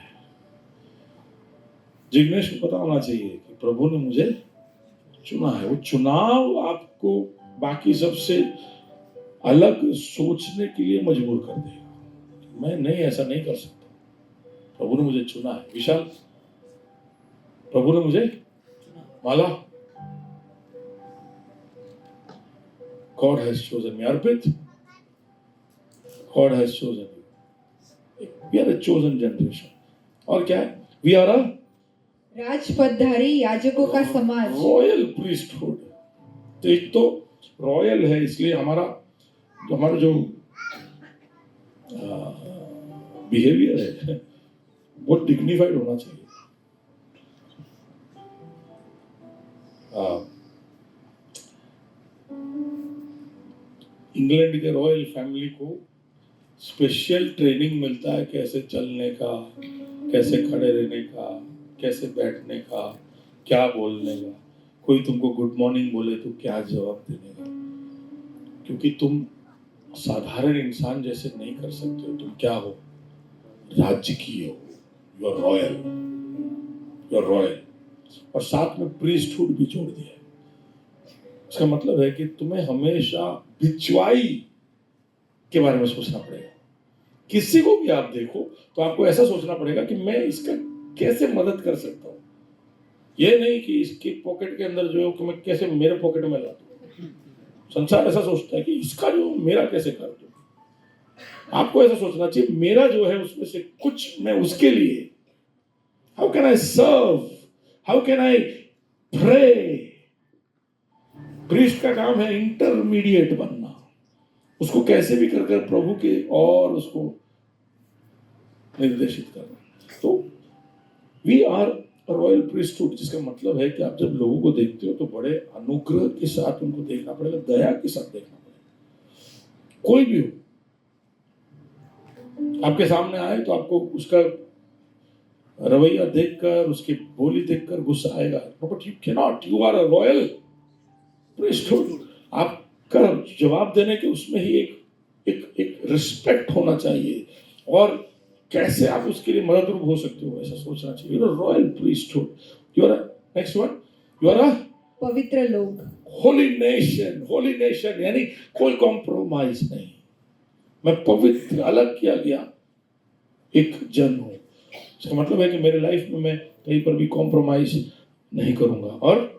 जिग्नेश को पता होना चाहिए कि प्रभु ने मुझे चुना है। वो चुनाव आपको बाकी सबसे अलग सोचने के लिए मजबूर कर देगा। मैं नहीं, ऐसा नहीं कर सकता, प्रभु ने मुझे चुना है। विशाल, प्रभु ने मुझे, माला, God has chosen me. Arpit, God has chosen you. We are a chosen generation. और क्या है? We are a राजपदधारी याजकों का समाज, रॉयल प्रीस्टहुड। तो एक तो रॉयल है, इसलिए हमारा जो बिहेवियर है वो डिग्निफाइड होना चाहिए। इंग्लैंड के रॉयल फैमिली को स्पेशल ट्रेनिंग मिलता है कैसे चलने का, कैसे खड़े रहने का, कैसे बैठने का, क्या बोलने का। कोई तुमको गुड मॉर्निंग बोले तो क्या जवाब देने का, क्योंकि तुम साधारण इंसान जैसे नहीं कर सकते हो। तुम क्या हो? राजकीय हो। You are royal, you are royal. और साथ में प्रीस्टहुड भी जोड़ दिया। इसका मतलब है कि तुम्हें हमेशा बिचवाई के बारे में सोचना पड़ेगा। किसी को भी आप देखो तो आपको ऐसा सोचना पड़ेगा कि मैं इसका कैसे मदद कर सकता हूं। ये नहीं कि इसके पॉकेट के अंदर जो है कि मैं कैसे मेरे पॉकेट में ला दूं। संसार ऐसा सोचता है कि इसका जो मेरा कैसे कर दूं। आपको ऐसा सोचना चाहिए मेरा जो है उसमें से कुछ मैं उसके लिए, how can I serve, how can I pray. Priest का काम है इंटरमीडिएट बनना, उसको कैसे भी कर प्रभु के और उसको निर्देशित करना। तो वी आर रॉयल प्रीस्टहुड, जिसका मतलब है कि आप जब लोगों को देखते हो तो बड़े अनुग्रह के साथ उनको देखना पड़ेगा, दया के साथ देखना पड़ेगा। कोई भी हो आपके सामने आए तो आपको उसका रवैया देखकर, उसकी बोली देखकर गुस्सा आएगा, but you can not, you are a royal priesthood. आपका जवाब देने के उसमें ही एक रिस्पेक्ट होना चाहिए, और कैसे आप उसके लिए मददरूप हो सकते हो ऐसा सोचना चाहिए। You are royal priesthood, you are next one, you are a पवित्र लोग, होली नेशन। होली नेशन यानी कोई कॉम्प्रोमाइज नहीं, मैं पवित्र अलग किया गया एक जन हूं। इसका मतलब है कि मेरे लाइफ में मैं कहीं पर भी कॉम्प्रोमाइज नहीं करूंगा। और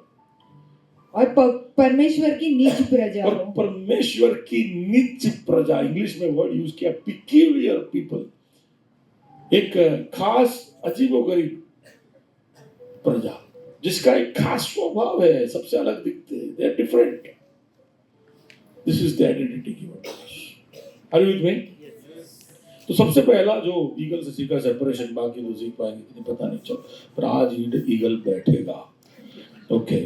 परमेश्वर की निज प्रजा और हो। परमेश्वर की निज प्रजा, इंग्लिश में वर्ड यूज किया पिक्यूलियर पीपल, एक खास अजीबोगरीब प्रजा जिसका एक खास स्वभाव है, सबसे अलग दिखते हैं, they are different. This is the identity given. Are you with me? तो सबसे पहला जो ईगल से सीखा सेपरेशन, बाकी तो सीख पाएंगे कि नहीं पता नहीं चल, पर आज ईगल बैठेगा। Okay,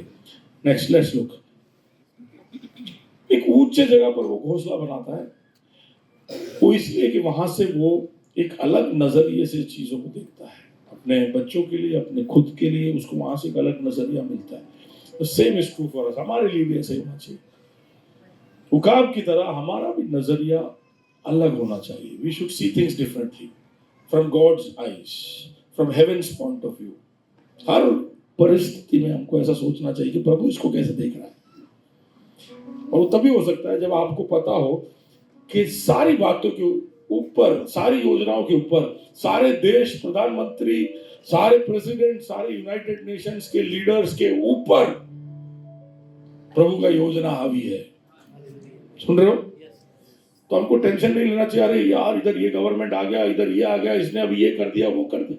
next let's look. एक ऊंचे जगह पर वो घोंसला बनाता है, वो इसलिए कि वहां से वो एक अलग नजरिए से चीजों को देखता है, अपने बच्चों के लिए, अपने खुद के लिए, उसको वहां से एक अलग नजरिया मिलता है। तो same is true for us, हमारे लिए भी ऐसा ही होना चाहिए। उकाब की तरह हमारा भी नजरिया अलग होना चाहिए। We should see things differently from God's eyes, from heaven's point of view. हर परिस्थिति में हमको ऐसा सोचना चाहिए कि प्रभु इसको कैसे देख रहा है। और वो तभी हो सकता है जब आपको पता हो कि सारी बातों के ऊपर, सारी योजनाओं के ऊपर, सारे देश, प्रधानमंत्री, सारे प्रेसिडेंट, सारे यूनाइटेड नेशंस के लीडर्स के ऊपर प्रभु का योजना हावी है। सुन रहे हो? तो हमको टेंशन नहीं लेना चाहिए, अरे यार इधर ये गवर्नमेंट आ गया, इधर ये आ गया, इसने अभी ये कर दिया, वो कर दिया।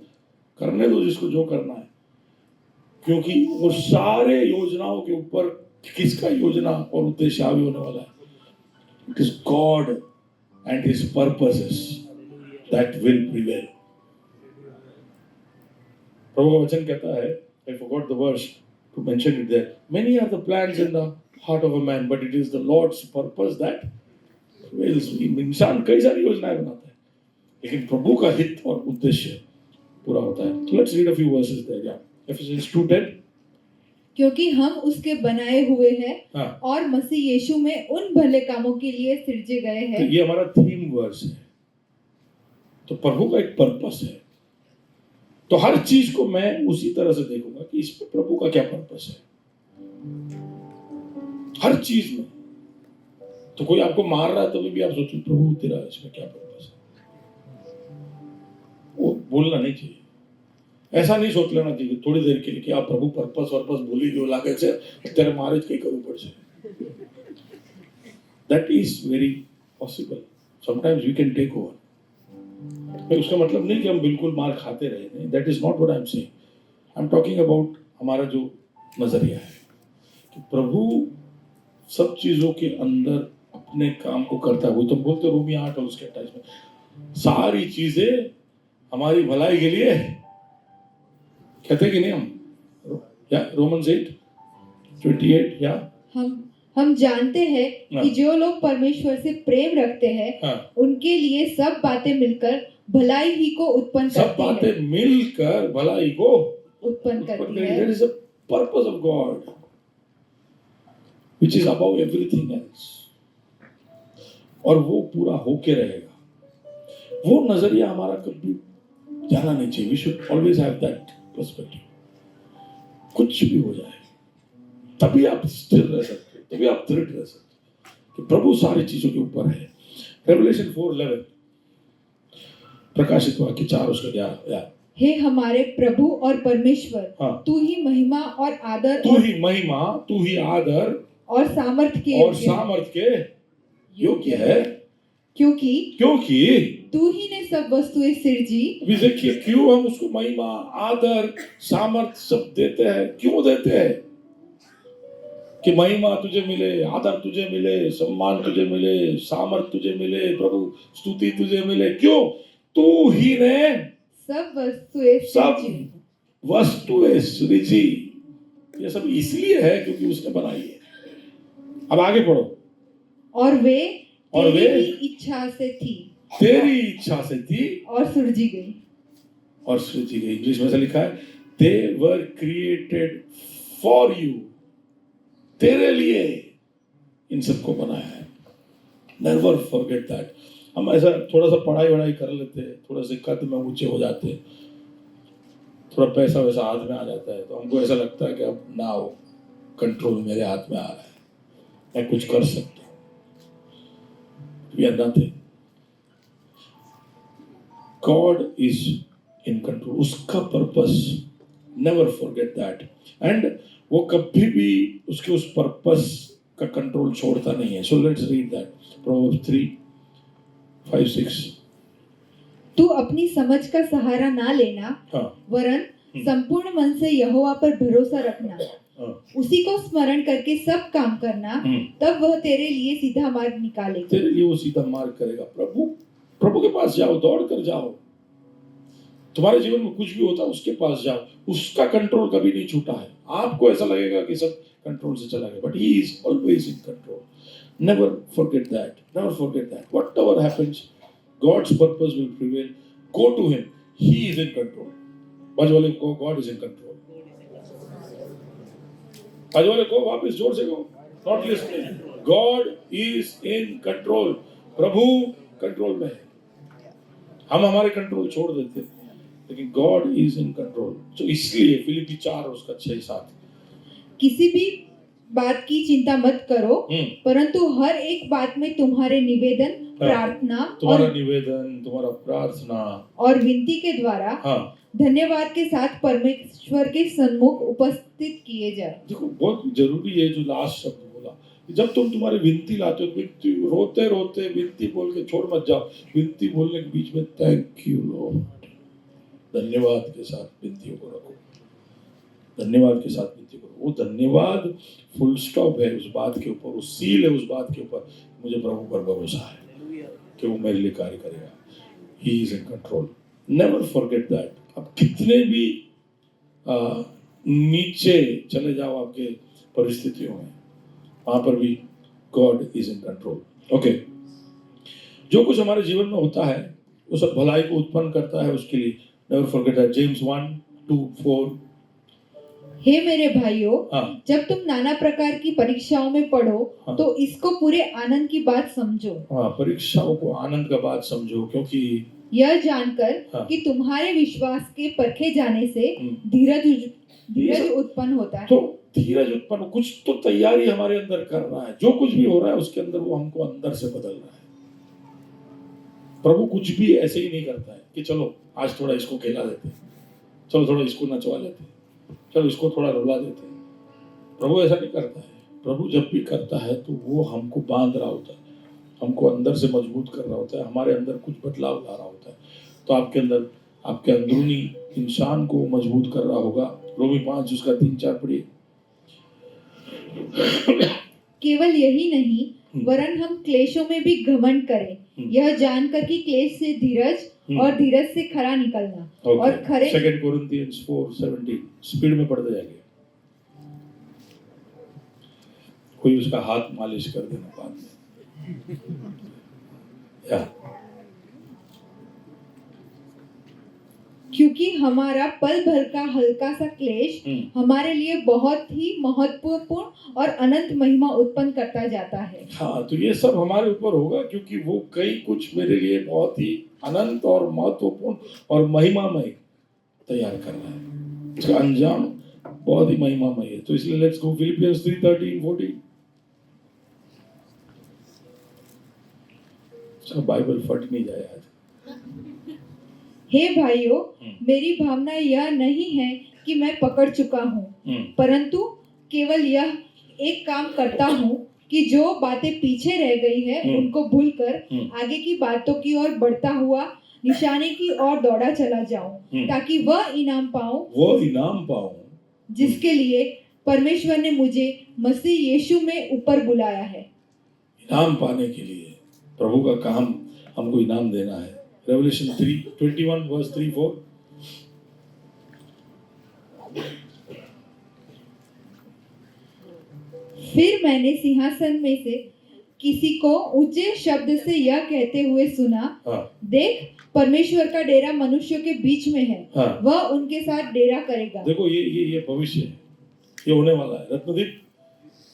करने दो जिसको जो करना है, क्योंकि वो सारे योजनाओं के ऊपर किसका योजना और उद्देश्य हावी होने वाला है? It is God and his purposes that will prevail. प्रभु का वचन कहता है, I forgot the verse to mention it there. Many are the plans in the heart of a man, but it is the Lord's purpose that prevails. इंसान कई सारी योजनाएं बनाता है, लेकिन प्रभु का हित और उद्देश्य पूरा होता है। So let's read a few verses there. Yeah. Ephesians 2:10. क्योंकि हम उसके बनाए हुए हैं, हाँ। और मसीह यीशु में उन भले कामों के लिए सृजे गए हैं। तो ये हमारा थीम वर्स है। तो प्रभु का एक पर्पस है, तो हर चीज को मैं उसी तरह से देखूंगा कि इसमें प्रभु का क्या पर्पस है, हर चीज में। तो कोई आपको मार रहा है तो भी आप सोचो प्रभु तेरा इसमें क्या पर्पस है, वो बोलना नहीं चाहिए। ऐसा नहीं सोच लेना चाहिए थोड़ी देर के लिए कि आप प्रभु पर्पस बोली जो लागे से तेरे मैरिज कहीं करूं पड़ जाए। That is very possible, sometimes we can take over. उसका मतलब नहीं कि हम बिल्कुल मार खाते रहे, नहीं, that is not what I am saying. I am talking about हमारा जो नजरिया है कि प्रभु सब चीजों के अंदर अपने काम को करता है। वो तो बोलते रोमी 8 और उसके 28 में सारी चीजें हमारी भलाई के लिए कहते कि नहीं हम, या रोमन्स 8 28 या हम जानते हैं हाँ। कि जो लोग परमेश्वर से प्रेम रखते हैं हाँ, उनके लिए सब बातें मिलकर भलाई ही को उत्पन्न सब करती है बातें मिलकर भलाई को उत्पन्न करती है That is the purpose of God, which is above everything else. और वो पूरा होके रहेगा। वो नजरिया हमारा कभी जाना नहीं चाहिए। We should always have that perspective. कुछ भी हो जाए, तभी आप स्थिर रह सकते हो, तभी आप दृढ़ रह सकते हो कि प्रभु सारी चीजों के ऊपर है। Revelation 4:11 प्रकाशित वाक्य 4 उसका 11 हे हमारे प्रभु और परमेश्वर हाँ। तू ही महिमा और आदर तू ही महिमा, तू ही आदर और सामर्थ के योग्य है, क्योंकि तू ही ने सब वस्तुएं सिरजी। भी देखिए क्यों हम उसको महिमा, आदर, सामर्थ सब देते हैं। क्यों देते हैं? कि महिमा तुझे मिले, आदर तुझे मिले, सम्मान तुझे मिले, सामर्थ तुझे मिले, प्रभु स्तुति तुझे मिले। क्यों? तू ही ने सब वस्तुएं सृजी। ये सब इसलिए है क्योंकि उसने बनाई है। अब आगे पढ़ो। और वे तेरी ही इच्छा से थी, तेरी इच्छा से थी और सृजी गई। इंग्लिश में ऐसा लिखा है, they were created for you, तेरे लिए इन सबको बनाया है। Never forget that. हम ऐसा थोड़ा सा पढ़ाई कर लेते हैं, थोड़ा से कद में ऊंचे हो जाते हैं, थोड़ा पैसा वैसा हाथ में आ जाता है, तो हमको ऐसा लगता है कि अब ना हो, कंट्रोल मेरे हाथ में आ रहा है, मैं कुछ कर सकता हूँ। We are nothing. God is in control. उसका purpose, never forget that. And वो कभी भी उसके उस पर्पस का कंट्रोल छोड़ता नहीं है। So let's read that. Proverbs 3:5-6. तू अपनी समझ का सहारा ना लेना, हाँ। वरन संपूर्ण मन से यहोवा पर भरोसा रखना, उसी को स्मरण करके सब काम करना, तब वह तेरे लिए सीधा मार्ग निकालेगा। तेरे लिए वो सीधा मार्ग करेगा। प्रभु के पास जाओ, दौड़ कर जाओ। तुम्हारे जीवन में कुछ भी होता है उसके पास जाओ, उसका कंट्रोल कभी नहीं छूटा है। आपको ऐसा लगेगा कि सब कंट्रोल से चला गया, but he is always in control. Never forget that, never forget that. Whatever happens, God's purpose will prevail. Go to him, he is in control. बाजू वाले को, गॉड इज इन कंट्रोल। बाजू वाले को वापस जोर से कहो, not listening. God is in control. Prabhu control में है। हम हमारे कंट्रोल छोड़ देते हैं, लेकिन गॉड इज इन कंट्रोल। तो इसलिए फिलिपी 4 उसका 6-7, किसी भी बात की चिंता मत करो, परंतु हर एक बात में तुम्हारे निवेदन, प्रार्थना, तुम्हारा प्रार्थना और विनती के द्वारा धन्यवाद के साथ परमेश्वर के सन्मुख उपस्थित किए जाए। देखो बहुत जरूरी है जो लास्ट शब्द बोला, जब तुम्हारी विनती लाते हो, विनती रोते रोते विनती बोल के छोड़ मत जाओ। विनती बोलने के बीच में थैंक यू लॉर्ड, धन्यवाद के साथ विनतियों को रखो। धन्यवाद के साथ विनती करो। वो धन्यवाद फुल स्टॉप है उस बात के ऊपर, वो सील है उस बात के ऊपर। मुझे प्रभु पर भरोसा है कि वो मेरे लिए कार्य करेगा। ही is in control. Never forget that. अब कितने भी नीचे चले जाओ आपके परिस्थितियों में, वहां पर भी God is in control. Okay, जो कुछ हमारे जीवन में होता है वो सब भलाई को उत्पन्न करता है उसके लिए। Never forget that. जेम्स 1:2-4। हे मेरे भाइयों, जब तुम नाना प्रकार की परीक्षाओं में पढ़ो, तो इसको पूरे आनंद की बात समझो। परीक्षाओं को आनंद का बात समझो, क्योंकि यह जानकर कि तुम्हारे विश्वास के परखे जाने से धीरज उत्पन्न होता है। तो धीरज उत्पन्न, कुछ तो तैयारी हमारे अंदर कर रहा है। जो कुछ भी हो रहा है उसके अंदर वो हमको अंदर से बदल रहा है। प्रभु कुछ भी ऐसे ही नहीं करता है कि चलो आज थोड़ा इसको खेला देते हैं, चलो थोड़ा इसको नचवा लेते हैं, चलो इसको थोड़ा रुला देते हैं। प्रभु ऐसा नहीं करता है। प्रभु जब भी करता है तो वो हमको बांध रहा होता है, हमको अंदर से मजबूत कर रहा होता है, हमारे अंदर कुछ बदलाव ला रहा होता है। तो आपके अंदर, आपके अंदरूनी इंसान को मजबूत कर रहा होगा। रोमी 5 उसका 3-4 पढ़िए। केवल यही नहीं, वरन हम क्लेशों में भी घमंड करें, यह जानकर कि क्लेश से धीरज, और धीरज से खरा निकलना, और खरे। 2 Corinthians 4:17 स्पीड में पढ़ते जाएंगे। कोई उसका हाथ मालिश कर देना बाद में, या क्योंकि हमारा पल भर का हल्का सा क्लेश हमारे लिए बहुत ही महत्वपूर्ण और अनंत महिमा उत्पन्न करता जाता है। हाँ, तो ये सब हमारे ऊपर होगा क्योंकि वो कई कुछ मेरे लिए बहुत ही अनंत और महत्वपूर्ण और महिमामय तैयार कर रहा है। इसका अंजाम बहुत ही महिमामय है। तो इसलिए लेट्स गो फिलिपियंस 3:13-14। सब बाइबल फट नहीं जाए आज। हे भाइयों, मेरी भावना यह नहीं है कि मैं पकड़ चुका हूँ, परंतु केवल यह एक काम करता हूँ कि जो बातें पीछे रह गई है उनको भूलकर आगे की बातों की ओर बढ़ता हुआ निशाने की ओर दौड़ा चला जाऊं, ताकि वह इनाम पाऊं जिसके लिए परमेश्वर ने मुझे मसीह यीशु में ऊपर बुलाया है। इनाम पाने के लिए प्रभु का काम हमको इनाम देना है। Revelation 3:21 verse 3-4। फिर मैंने सिंहासन में से किसी को ऊंचे शब्द से यह कहते हुए सुना, देख परमेश्वर का डेरा मनुष्यों के बीच में है, वह उनके साथ डेरा करेगा। देखो ये भविष्य है, ये होने वाला है। रत्नदीप,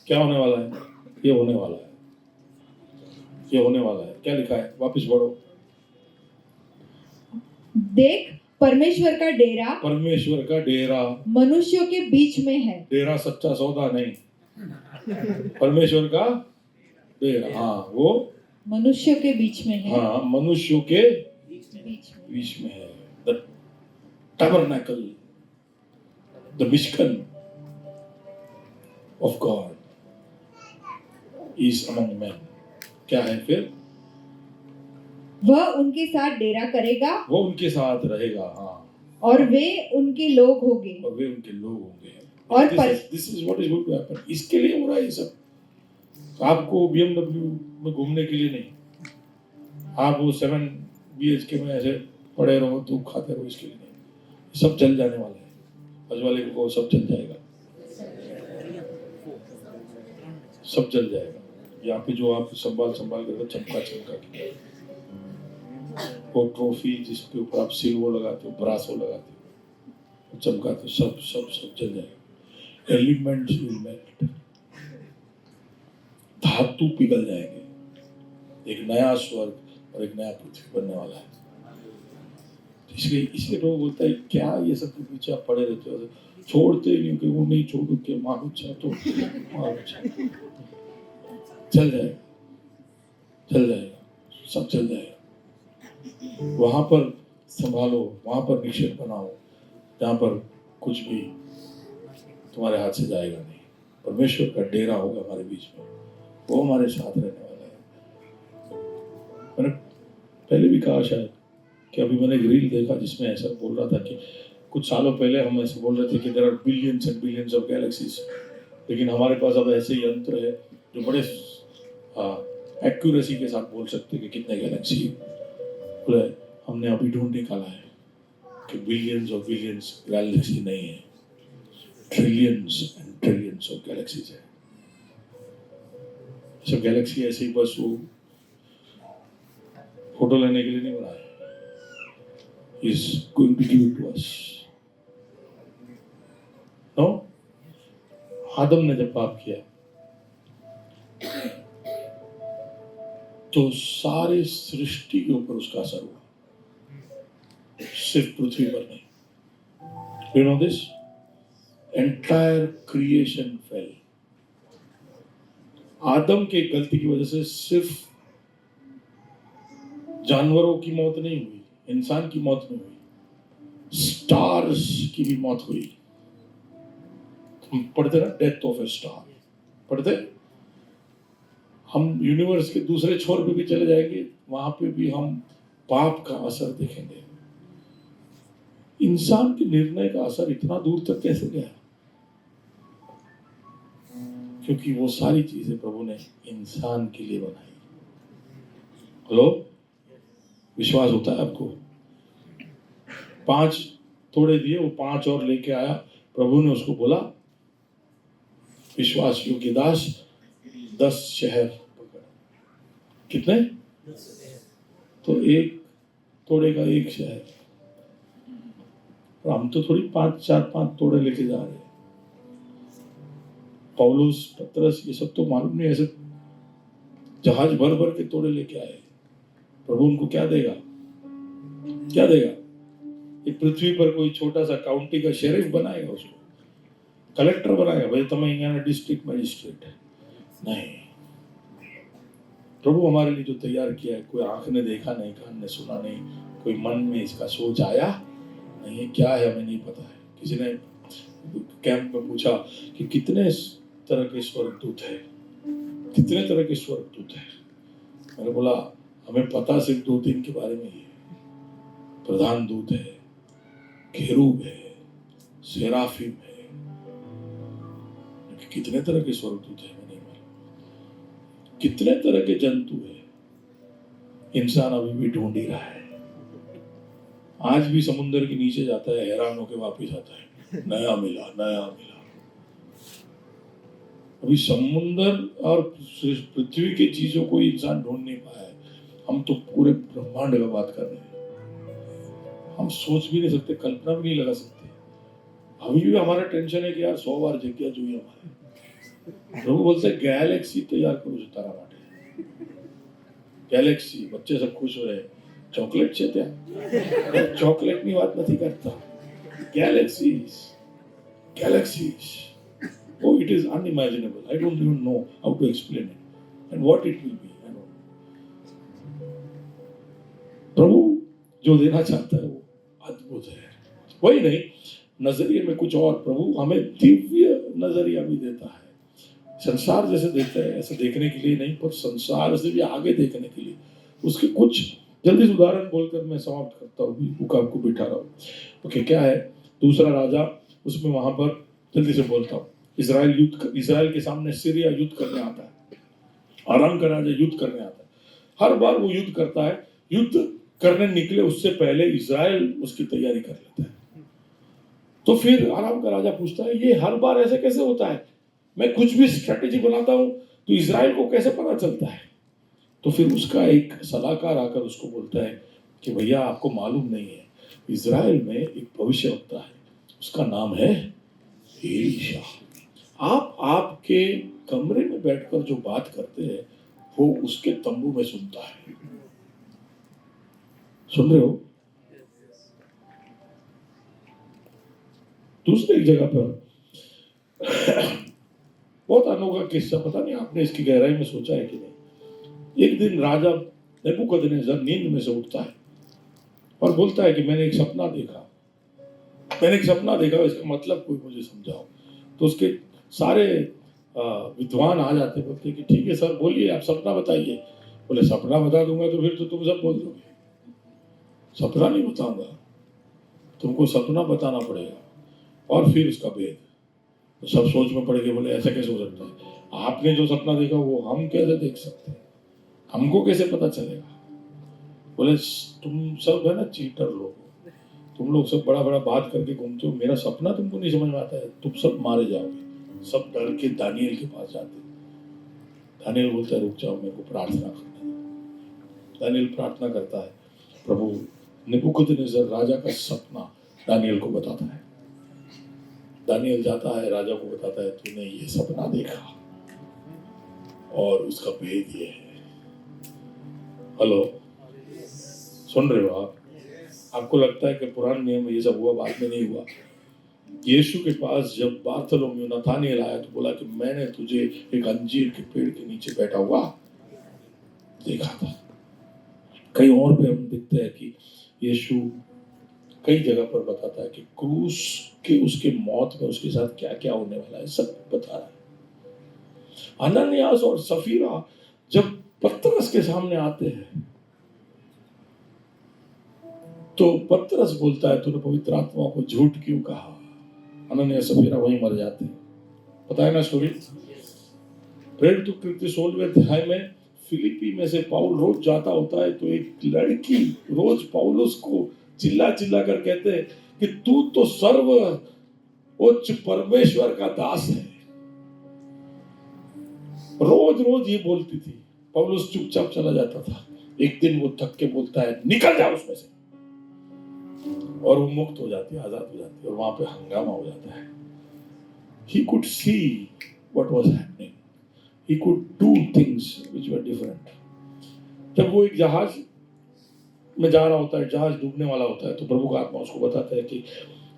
क्या होने वाला है? ये होने वाला है, ये होने वाला है। क्या लिखा है? वापस पढ़ो। देख परमेश्वर का डेरा मनुष्यों के बीच में है। डेरा सच्चा सौदा नहीं, परमेश्वर का डेरा, हाँ, वो मनुष्यों के बीच में है। हाँ, मनुष्यों के बीच में है। The tabernacle, the Mishkan of God is among men। क्या है फिर? वह उनके साथ डेरा करेगा, वो उनके साथ रहेगा, हाँ, और वे उनके लोग होंगे। और this is what is going to happen। इसके लिए हो रहा है ये सब। आपको BMW में घूमने के लिए नहीं, आप वो 7 BHK में ऐसे पड़े रहो, धूप खाते रहो, इसके लिए नहीं। सब जल जाने वाला है। अजवाले को सब जल जाएगा, सब जल जाएगा। यहाँ पे जो आप संभाल कर चमका के वो ट्रॉफी जिसके ऊपर आप सिल्वर लगाते हो, ब्रासो लगाते हो, चमकाते हो, सब जल जाएगा। एलिमेंट्स विल मेल्ट, धातु पिघल जाएंगे। एक नया स्वर्ग और एक नया पृथ्वी बनने वाला है। इसलिए प्रभु बोलता है, क्या ये सब के पीछे आप पड़े रहते हो, छोड़ते नहीं कि वो नहीं छोड़ो के मारो चाहे तो मारो चाहे, चल जाएगा, सब चल जाएगा। वहां पर संभालो, वहां पर निक्षेप बनाओ, जहां पर कुछ भी तुम्हारे हाथ से जाएगा नहीं। परमेश्वर का डेरा होगा हमारे बीच में, वो हमारे साथ रहने वाला है। मैंने पहले भी कहा शायद कि अभी मैंने एक रील देखा जिसमें ऐसा बोल रहा था कि कुछ सालों पहले हम ऐसे बोल रहे थे कि there are billions and billions of galaxies, लेकिन हमारे पास अब ऐसे यंत्र है जो बड़े एक्यूरेसी के साथ बोल सकते हैं कि कितने गैलेक्सी। बोले हमने अभी ढूंढ निकाला है कि बिलियंस ऑफ बिलियंस गैलेक्सी नहीं है, trillions and trillions of galaxies है। सब गैलेक्सी ऐसे ही बस वो फोटो लेने के लिए नहीं बना है, is going to give it to us। No, आदम ने जब पाप किया तो सारे सृष्टि के ऊपर उसका असर हुआ, सिर्फ पृथ्वी पर नहीं। You know this? Entire creation fell। आदम के गलती की वजह से सिर्फ जानवरों की मौत नहीं हुई, इंसान की मौत नहीं हुई, स्टार्स की भी मौत हुई। हम पढ़ते ना, डेथ ऑफ ए स्टार पढ़ते। हम यूनिवर्स के दूसरे छोर पे भी चले जाएंगे, वहां पे भी हम पाप का असर देखेंगे। इंसान के निर्णय का असर इतना दूर तक कैसे गया? क्योंकि वो सारी चीजें प्रभु ने इंसान के लिए बनाई। हेलो, विश्वास होता है आपको? 5 थोड़े दिए, वो 5 और लेके आया। प्रभु ने उसको बोला, विश्वास योग्य दास, 10 शहर पकड़। कितने? तो एक तोड़े का एक शहर, और हम तो थोड़ी 4-5 तोड़े लेके जा रहे हैं। पौलुस, पतरस, ये सब तो मालूम नहीं, ऐसे जहाज भर भर के तोड़े लेके आए। प्रभु उनको क्या देगा? क्या देगा? एक पृथ्वी पर कोई छोटा सा काउंटी का शेरिफ बनाएगा, उसको कलेक्टर बनाएगा, भाई तुम्हें यहाँ डिस्ट्रिक्ट मजिस्ट्रेट नहीं। प्रभु हमारे लिए जो तैयार किया है, कोई आंख ने देखा नहीं, कान ने सुना नहीं, कोई मन में इसका सोच आया नहीं, क्या है हमें नहीं पता है। किसी ने कैंप में पूछा कि कितने तरह के स्वर्गदूत है, कितने तरह के स्वर्गदूत है। मैंने बोला हमें पता सिर्फ 2-3 के बारे में ही है। प्रधान दूत है, खेरूब है, सेराफिम है, कितने तरह के स्वर्गदूत है नहीं मालूम। कितने तरह के जंतु है, इंसान अभी भी ढूंढ ही रहा है। आज भी समुद्र के नीचे जाता है, हैरान होकर वापस आता है, नया मिला, नया मिला। अभी समुद्र और पृथ्वी की चीजों को इंसान ढूंढ नहीं पाया है। हम तो पूरे ब्रह्मांड का बात कर रहे हैं। हम सोच भी नहीं सकते, कल्पना भी नहीं लगा सकते। अभी भी हमारा टेंशन है कि यार 100 बार जगह जो है हमारे। प्रभु बोलते हैं गैलेक्सी तैयार करो जो तारा माटे। गैलेक्सी, बच्चे सब खुश हो रहे हैं। चॉकलेट છે ત્યાં ચોકલેટની વાત નથી કરતા. Galaxies, galaxies. Oh, it is unimaginable. I don't even know how to explain it and what it will be. I don't know. प्रभु जो देना चाहता है वो अद्भुत है। वही नहीं, नजरिए में कुछ और। प्रभु हमें दिव्य नजरिया भी देता है। संसार जैसे देता है ऐसे देखने के लिए नहीं, पर संसार से भी आगे देखने के लिए। उसके कुछ जल्दी से उदाहरण बोलकर मैं समाप्त करता हूँ, बुक आपको बिठा रहा हूँ। ओके, क्या है? दूसरा राजा, उसमें वहां पर जल्दी से बोलता हूँ। इजराइल के सामने सीरिया युद्ध करने आता है। आराम का राजा युद्ध करने आता है। हर बार वो युद्ध करता है। युद्ध करने निकले उससे पहले इजराइल उसकी तैयारी कर लेता है। तो फिर आराम का राजा पूछता है, ये हर बार ऐसे कैसे होता है? मैं कुछ भी स्ट्रेटेजी बनाता हूँ तो इजराइल को कैसे पता चलता है? तो फिर उसका एक सलाहकार आकर उसको बोलता है कि भैया आपको मालूम नहीं है, इजराइल में एक भविष्यवक्ता है, उसका नाम है एलीशा। आप आपके कमरे में बैठकर जो बात करते हैं वो उसके तंबू में सुनता है। सुन रहे हो? दूसरी जगह पर बहुत अनोखा किस्सा, पता नहीं आपने इसकी गहराई में सोचा है कि नहीं। एक दिन राजा नेबूकदनेस्सर नींद में से उठता है और बोलता है कि मैंने एक सपना देखा, इसका मतलब कोई मुझे समझाओ। तो उसके सारे विद्वान आ जाते, बोलते कि ठीक है सर, बोलिए, आप सपना बताइए। बोले सपना बता दूंगा तो फिर तो तुम सब बोल दोगे। सपना नहीं बताऊंगा, तुमको सपना बताना पड़ेगा और फिर उसका भेद। तो सब सोच में पड़ गए, बोले ऐसा कैसे हो सकता है? आपने जो सपना देखा वो हम कैसे देख सकते हैं? हमको कैसे पता चलेगा? बोले तुम सब है ना चीटर लोग, तुम लोग सब बड़ा बड़ा बात करके घूमते हो, मेरा सपना तुमको नहीं समझ में आता है, तुम सब मारे जाओगे। सब डर के दानियल के पास जाते। दानियल बोलता है रुक जाओ, मेरे को प्रार्थना करने दो। दानियल प्रार्थना करता है, प्रभु नेबूकदनेस्सर राजा का सपना दानियल को बताता है। दानियल जाता है, राजा को बताता है, तूने ये सपना देखा और उसका भेद ये है। हेलो, सुन रहे हो आप? आपको लगता है कि पुराने नियम में ये सब हुआ, बाद में नहीं हुआ। यीशु के पास जब बार्थोलोमेव नथानिएल आया तो बोला कि मैंने तुझे एक अंजीर के पेड़ के नीचे बैठा हुआ देखा था। कहीं और पे हम देखते हैं कि यीशु कई जगह पर बताता है कि क्रूस के उसके मौत में उसके साथ क्या क्या होने वाला है, सब बता रहा है। अननियास और सफीरा जब पतरस के सामने आते हैं तो पतरस बोलता है, तूने पवित्र आत्मा को झूठ क्यों कहा? अननियास सफीरा वहीं मर जाते हैं। पता है ना स्टोरी? प्रेरित तो कृत्य 16वें अध्याय में फिलिपी में से पाउल रोज जाता होता है तो एक लड़की रोज पौलुस को चिल्ला चिल्ला कर कहते हैं कि तू तो सर्व उच्च परमेश्वर का दास है। रोज रोज ये बोलती थी। पौलुस चुपचाप चला जाता था। एक दिन वो थक के बोलता है, निकल जा उसमें से, और वो मुक्त हो जाती है, आजाद हो जाती है, और वहां पे हंगामा हो जाता है। He could see what was happening. He could do things which were different. जब वो एक जहाज में जा रहा होता है, जहाज डूबने वाला होता है, तो प्रभु का आत्मा उसको बताता है कि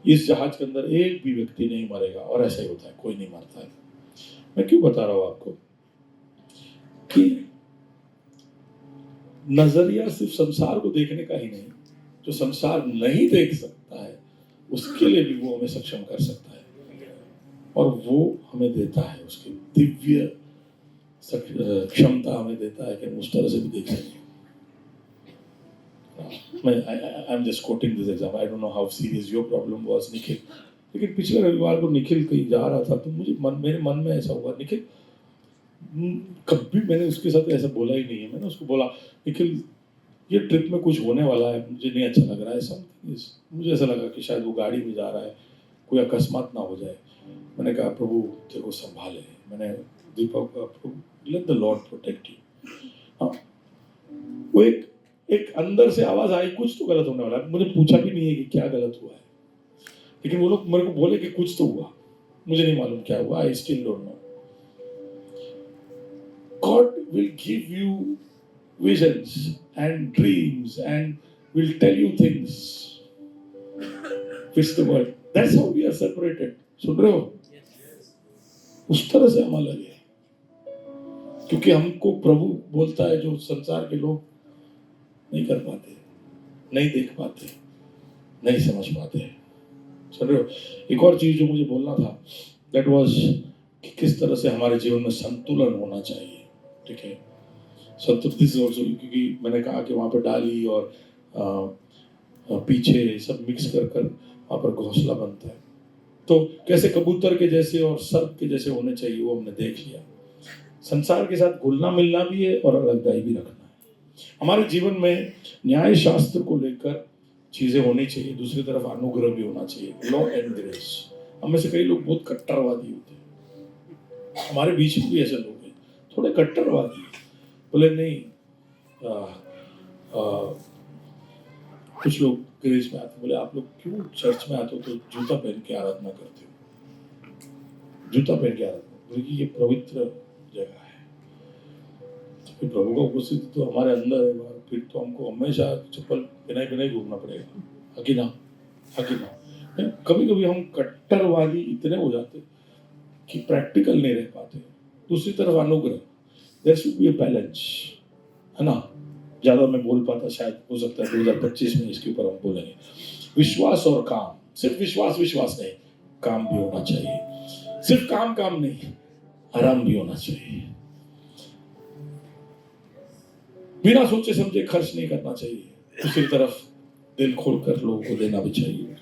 इस जहाज के अंदर एक भी व्यक्ति नहीं मरेगा, और ऐसा ही होता है, कोई नहीं मरता है। मैं क्यों बता रहा हूं आपको कि नजरिया सिर्फ संसार को देखने का ही नहीं, जो संसार नहीं देख सकता है उसके लिए भी वो हमें सक्षम कर सकता है, और वो हमें देता है, उसकी दिव्य क्षमता हमें देता है कि हम उस तरह से भी देख सकें। I am just coating this example, I don't know how serious your problem was Nikhil, लेकिन पिछले रविवार को निखिल कहीं जा रहा था, तो मेरे मन में ऐसा हुआ, निखिल, कभी मैंने उसके साथ ऐसा बोला ही नहीं है, मैंने उसको बोला, निखिल ये ट्रिप में कुछ होने वाला है, मुझे नहीं अच्छा लग रहा है, समथिंग इज, मुझे ऐसा लगा कि शायद वो गाड़ी में जा रहा है, कोई अकस्मात ना हो जाए। मैंने कहा, प्रभु तेरे को संभाले, मैंने दीपक का, प्रभु let the Lord protect you. वो एक अंदर से आवाज आई, कुछ तो गलत होने वाला है। मुझे पूछा भी नहीं है कि क्या गलत हुआ है, लेकिन वो लोग मेरे को बोले कि कुछ तो हुआ, मुझे नहीं मालूम क्या हुआ, I still don't know. God will give you visions and dreams and will tell you things which the world, that's how we are separated. सुन रहे हो? उस तरह से हम अलग है, क्योंकि हमको प्रभु बोलता है जो संसार के लोग नहीं कर पाते, नहीं देख पाते, नहीं समझ पाते। सुन रहे हो? एक और चीज जो मुझे बोलना था, that was कि किस तरह से हमारे जीवन में संतुलन होना चाहिए। ठीक है, संतुलन, क्योंकि मैंने कहा कि वहाँ पर डाली और पीछे सब मिक्स कर वहाँ पर घोंसला बनता है, तो कैसे कबूतर के जैसे और सर्प के जैसे होने चाहिए वो हमने देख लिया। संसार के साथ घुलना मिलना भी है और अलगदाई भी रखना है। हमारे जीवन में न्याय शास्त्र को लेकर चीजें होनी चाहिए, दूसरी तरफ अनुग्रह भी होना चाहिए, लॉ एंड ग्रेस। हम में से कई लोग बहुत कट्टरवादी होते हैं, हमारे बीच में भी ऐसे लोग हैं थोड़े कट्टरवादी, बोले नहीं कुछ लोग ग्रेस में आते, बोले आप लोग क्यों चर्च में आते हो तो जूता पहन के आराधना करते हो, जूता पहन के आराधना, बोले कि ये पवित्र जगह है, तो फिर प्रभु का उपस्थिति तो हमारे अंदर है, फिर तो हमको हमेशा चप्पल बिना घूमना पड़ेगा, हकी ना। कभी कभी हम कट्टरवादी इतने हो जाते कि प्रैक्टिकल नहीं रह पाते। दूसरी तरफ अनुग्रह, there should be a balance, है ना। ज्यादा मैं बोल पाता शायद, हो सकता है 2025 में इसके ऊपर हम बोलेंगे। विश्वास और काम, सिर्फ विश्वास नहीं, काम भी होना चाहिए। सिर्फ काम नहीं, आराम भी होना चाहिए। बिना सोचे समझे खर्च नहीं करना चाहिए, दूसरी तरफ दिल खोलकर लोगों को देना भी चाहिए।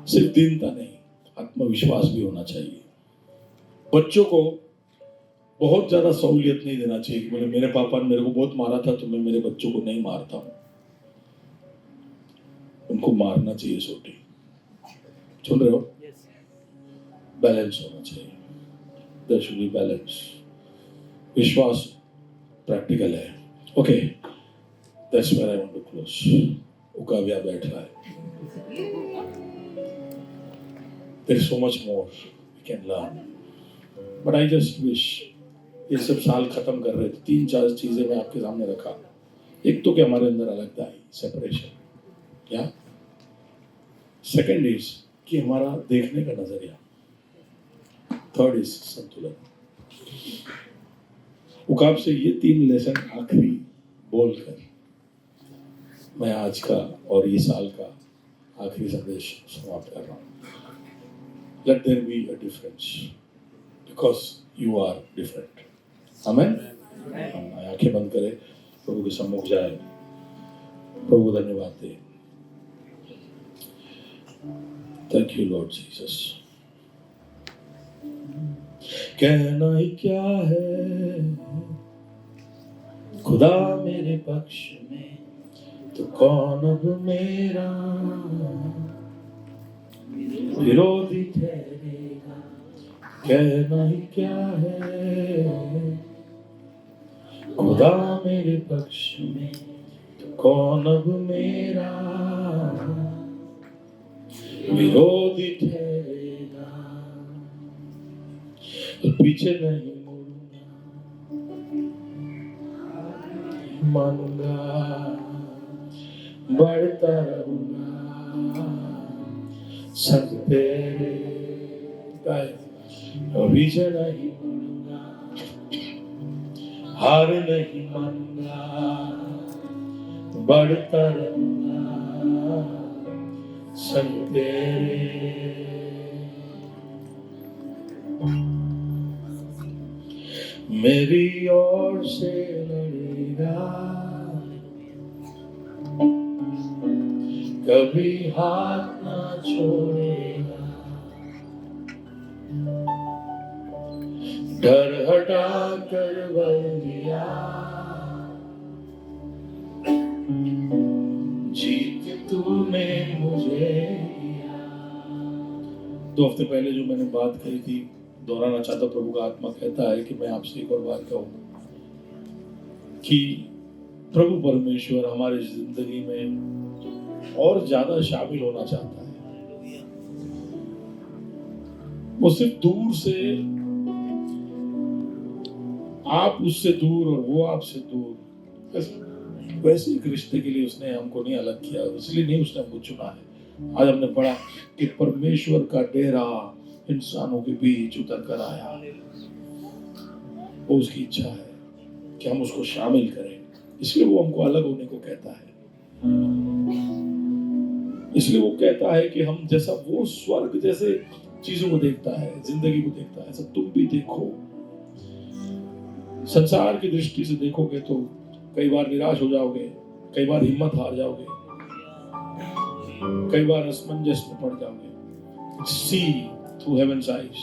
सिर्फ दीनता नहीं, आत्मविश्वास भी होना चाहिए। बच्चों को बहुत ज्यादा सहूलियत नहीं देना चाहिए कि बोले मेरे पापा ने मेरे को बहुत मारा था तो मैं मेरे बच्चों को नहीं मारता हूं। उनको मारना चाहिए सोटी। सुन रहे हो? बैलेंस होना चाहिए, देयर शुड बी बैलेंस। विश्वास प्रैक्टिकल है। Okay, that's where I want to close. उकाबिया बैठ रहा है। There is so much more we can learn, but I just wish ये सब साल खत्म कर रहे थे, 3-4 चीजें मैं आपके सामने रखा। एक तो कि हमारे अंदर अलगता है, सेपरेशन, या सेकंड इज कि हमारा देखने का नजरिया, थर्ड इज संतुलन। उकाब से ये 3 लेसन आखिरी बोलकर मैं आज का और ये साल का आखिरी संदेश समाप्त कर रहा हूँ। Let there be a difference because you are different. Amen. आंखें बंद करें, प्रभु के सम्मुख जाए, प्रभु धन्यवाद दे। Thank you Lord Jesus. कहना ही क्या है, खुदा मेरे पक्ष में तो कौन अब मेरा विरोधी ठहरेगा। कहना ही क्या है, खुदा मेरे पक्ष में तो कौन अब मेरा विरोधी ठहरेगा। पीछे नहीं मुड़ूंगा, मानूंगा, बढ़ता रहूंगा संग तेरे। पीछे नहीं मुड़ूंगा, हार नहीं मानूंगा, बढ़ता रहूंगा संग तेरे। मेरी ओर से लड़ेगा, कभी हाथ ना छोड़ेगा। डर हटा कर बल दिया, जीत तूने मुझे दिया। 2 हफ्ते पहले जो मैंने बात कही थी दोहराना चाहता, प्रभु का आत्मा कहता है कि मैं आपसे एक और बात कहूं कि प्रभु परमेश्वर हमारी जिंदगी में और ज्यादा शामिल होना चाहता है। वो सिर्फ दूर से, आप उससे दूर और वो आपसे दूर, वैसे एक रिश्ते के लिए उसने हमको नहीं अलग किया, इसलिए नहीं उसने हमको चुना है। आज हमने पढ़ा कि परमेश्वर का डेरा इंसानों के बीच उतर कर आया। वो उसकी इच्छा है कि हम उसको शामिल करें, इसलिए वो हमको अलग होने को कहता है। इसलिए वो कहता है कि हम जैसा वो स्वर्ग जैसे चीजों को देखता है, जिंदगी को देखता है, सब तुम भी देखो। संसार की दृष्टि से देखोगे तो कई बार निराश हो जाओगे, कई बार हिम्मत हार जाओगे, कई बार असमंजस में पड़ जाओगे। See through heaven's eyes.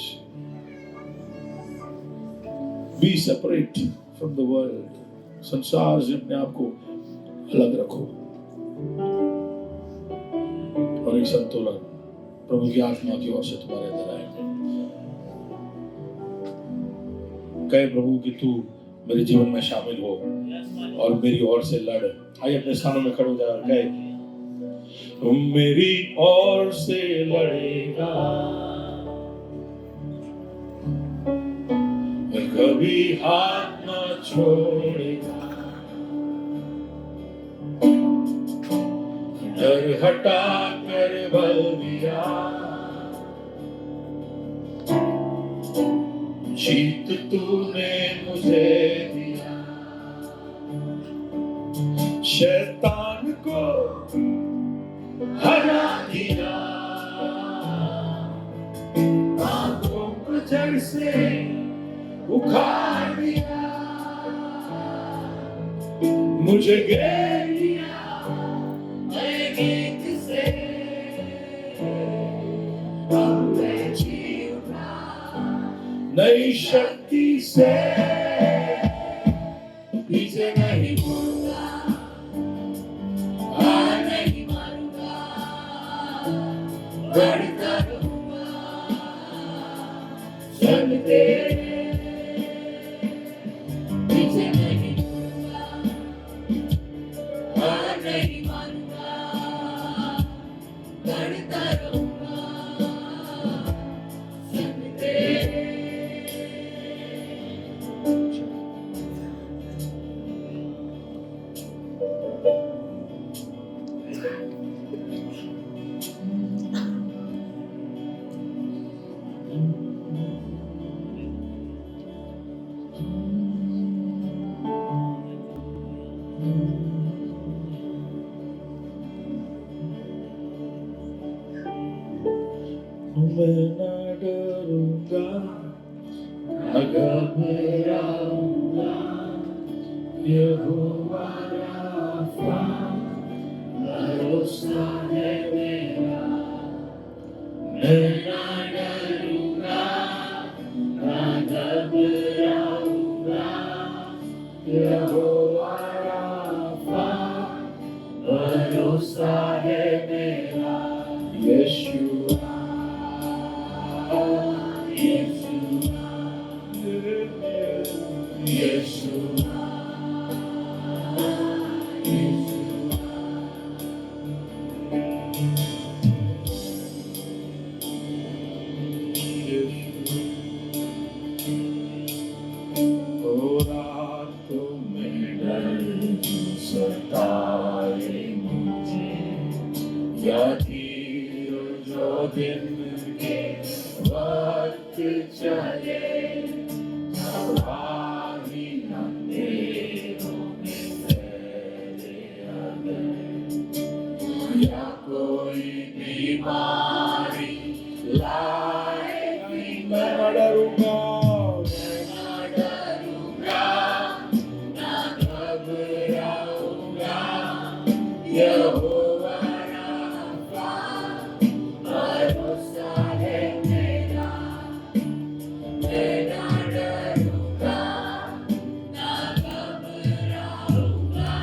Be separate from the world. संसार से अपने आप को अलग रखो और एक संतुलन प्रभु की आत्मा की ओर से तुम्हारे अंदर आए। कहे प्रभु कि तू मेरे जीवन में शामिल हो और मेरी ओर से लड़। आइए अपने स्थानों में खड़े हो जाओ, कहे मेरी ओर से लड़ेगा, कभी हाथ न छोड़ेगा। डर हटा कर बल दिया, जीत तूने मुझे दिया। शैतान को हरा दिया, आंखों को जड़ से उखाड़ दिया। मुझे घेर लिया नए गीत से, अब मैं जी उठा नई शक्ति से। पीछे नहीं मुड़ूंगा, हार नहीं मानूंगा, बढ़ता रहूंगा संग तेरे। पीछे नहीं मुड़ूंगा, हार नहीं मानूंगा, बढ़ता रहूंगा संग तेरे। मैं न डरूंगा, न घबराऊंगा, यहोवा राफा भरोसा है मेरा। मैं न डरूंगा, न घबराऊंगा, यहोवा राफा भरोसा है मेरा। यीशु के वक्त चले तबाही अंधेरों में फैले अगर, या कोई बीमारी लाए मैं न डरूंगा, ना घबराऊंगा, यहोवा राफा भरोसा है मेरा, मैं ना डरूंगा, ना घबराऊंगा,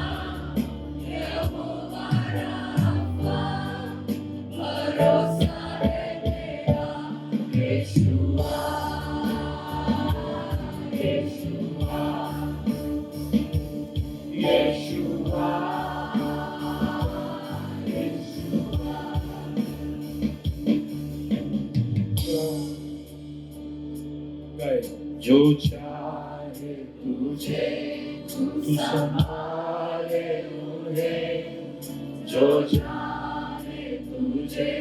यहोवा राफा भरोसा है मेरा, यीशुआ यीशुआ यीशुआ यीशुआ। जो चाहे तुझे तू संभाले उन्हें, जो चाहे तुझे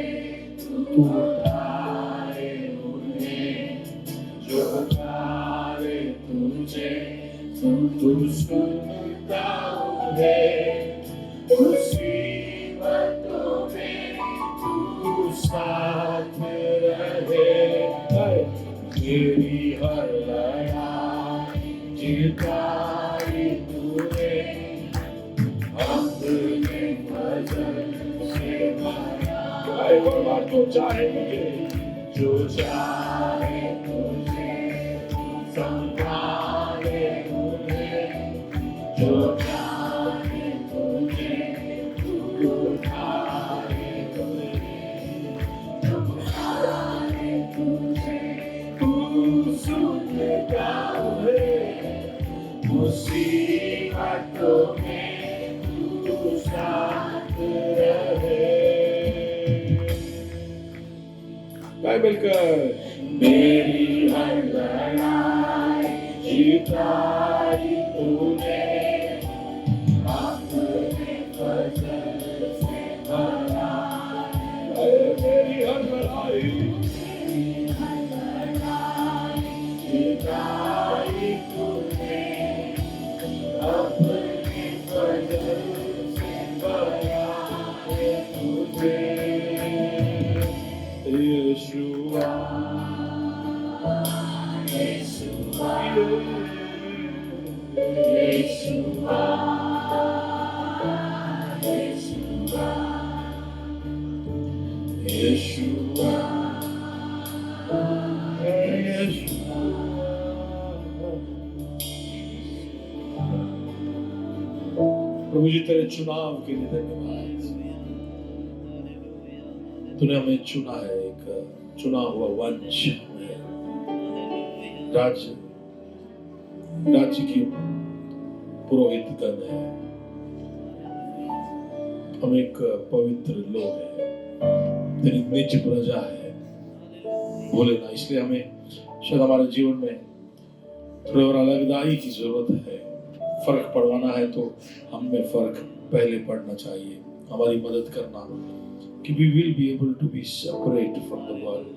तू उठाए उन्हें, जो पुकारे तुझे तू सुनता उन्हें, मुसीबतों में तू साथ रहे, तेरी हर लड़ाई जिताई तूने, अपने वजन से भरा। एक बार जो चाहे मुझे, जो चाहे तुझे संभाले उन्हें, जो चाहे तुझे उठाए उन्हें, जो पुकारे तुझे तू सुनता है, मुसीबतों में तू साथ रहे। बाइबल कर मेरी हर लड़ाई जिताई तूने, अपने फजल से भरा, मेरी हर लड़ाई जिताई तूने, अपने फजल से भरा तुझे, यीशुआ यीशुआ यीशुआ यीशुआ यीशुआ यीशुआ। प्रभु जी तेरे चुनाव के लिए धन्यवाद। तूने हमें चुना है, एक चुना हुआ वंश है, राज्य की पुरोहित गण है, हम एक पवित्र लोग हैं, तेरी निज प्रजा है। बोले ना, इसलिए हमें शायद हमारे जीवन में थोड़ी और अलगदाई की जरूरत है। फर्क पड़वाना है तो हम में फर्क पहले पड़ना चाहिए, हमारी मदद करना कि we will be able to be separate from the world।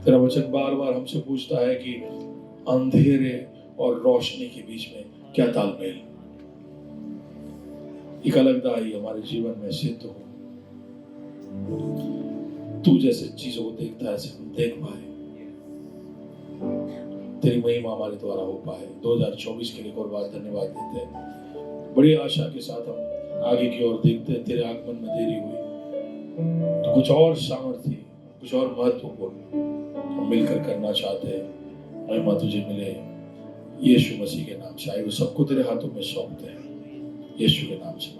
तेरा वचन बार बार हमसे पूछता है कि अंधेरे और रोशनी के बीच में क्या तालमेल, एक अलगदाई हमारे जीवन में सिद्ध हो। तू जैसे चीजों को देखता है ऐसे हम देख पाए, तेरी महिमा हमारे द्वारा हो पाए। 2024 के लिए एक और बार धन्यवाद देते हैं। बड़ी आशा के साथ हम आगे की ओर देखते हैं। तेरे आगमन में देरी हुई तो कुछ और सामर्थ्य, कुछ और महत्वपूर्ण हम मिलकर करना चाहते हैं। महिमा तुझे मिले यीशु मसीह के नाम से। आए वो सबको तेरे हाथों में सौंपते हैं, यीशु के नाम से।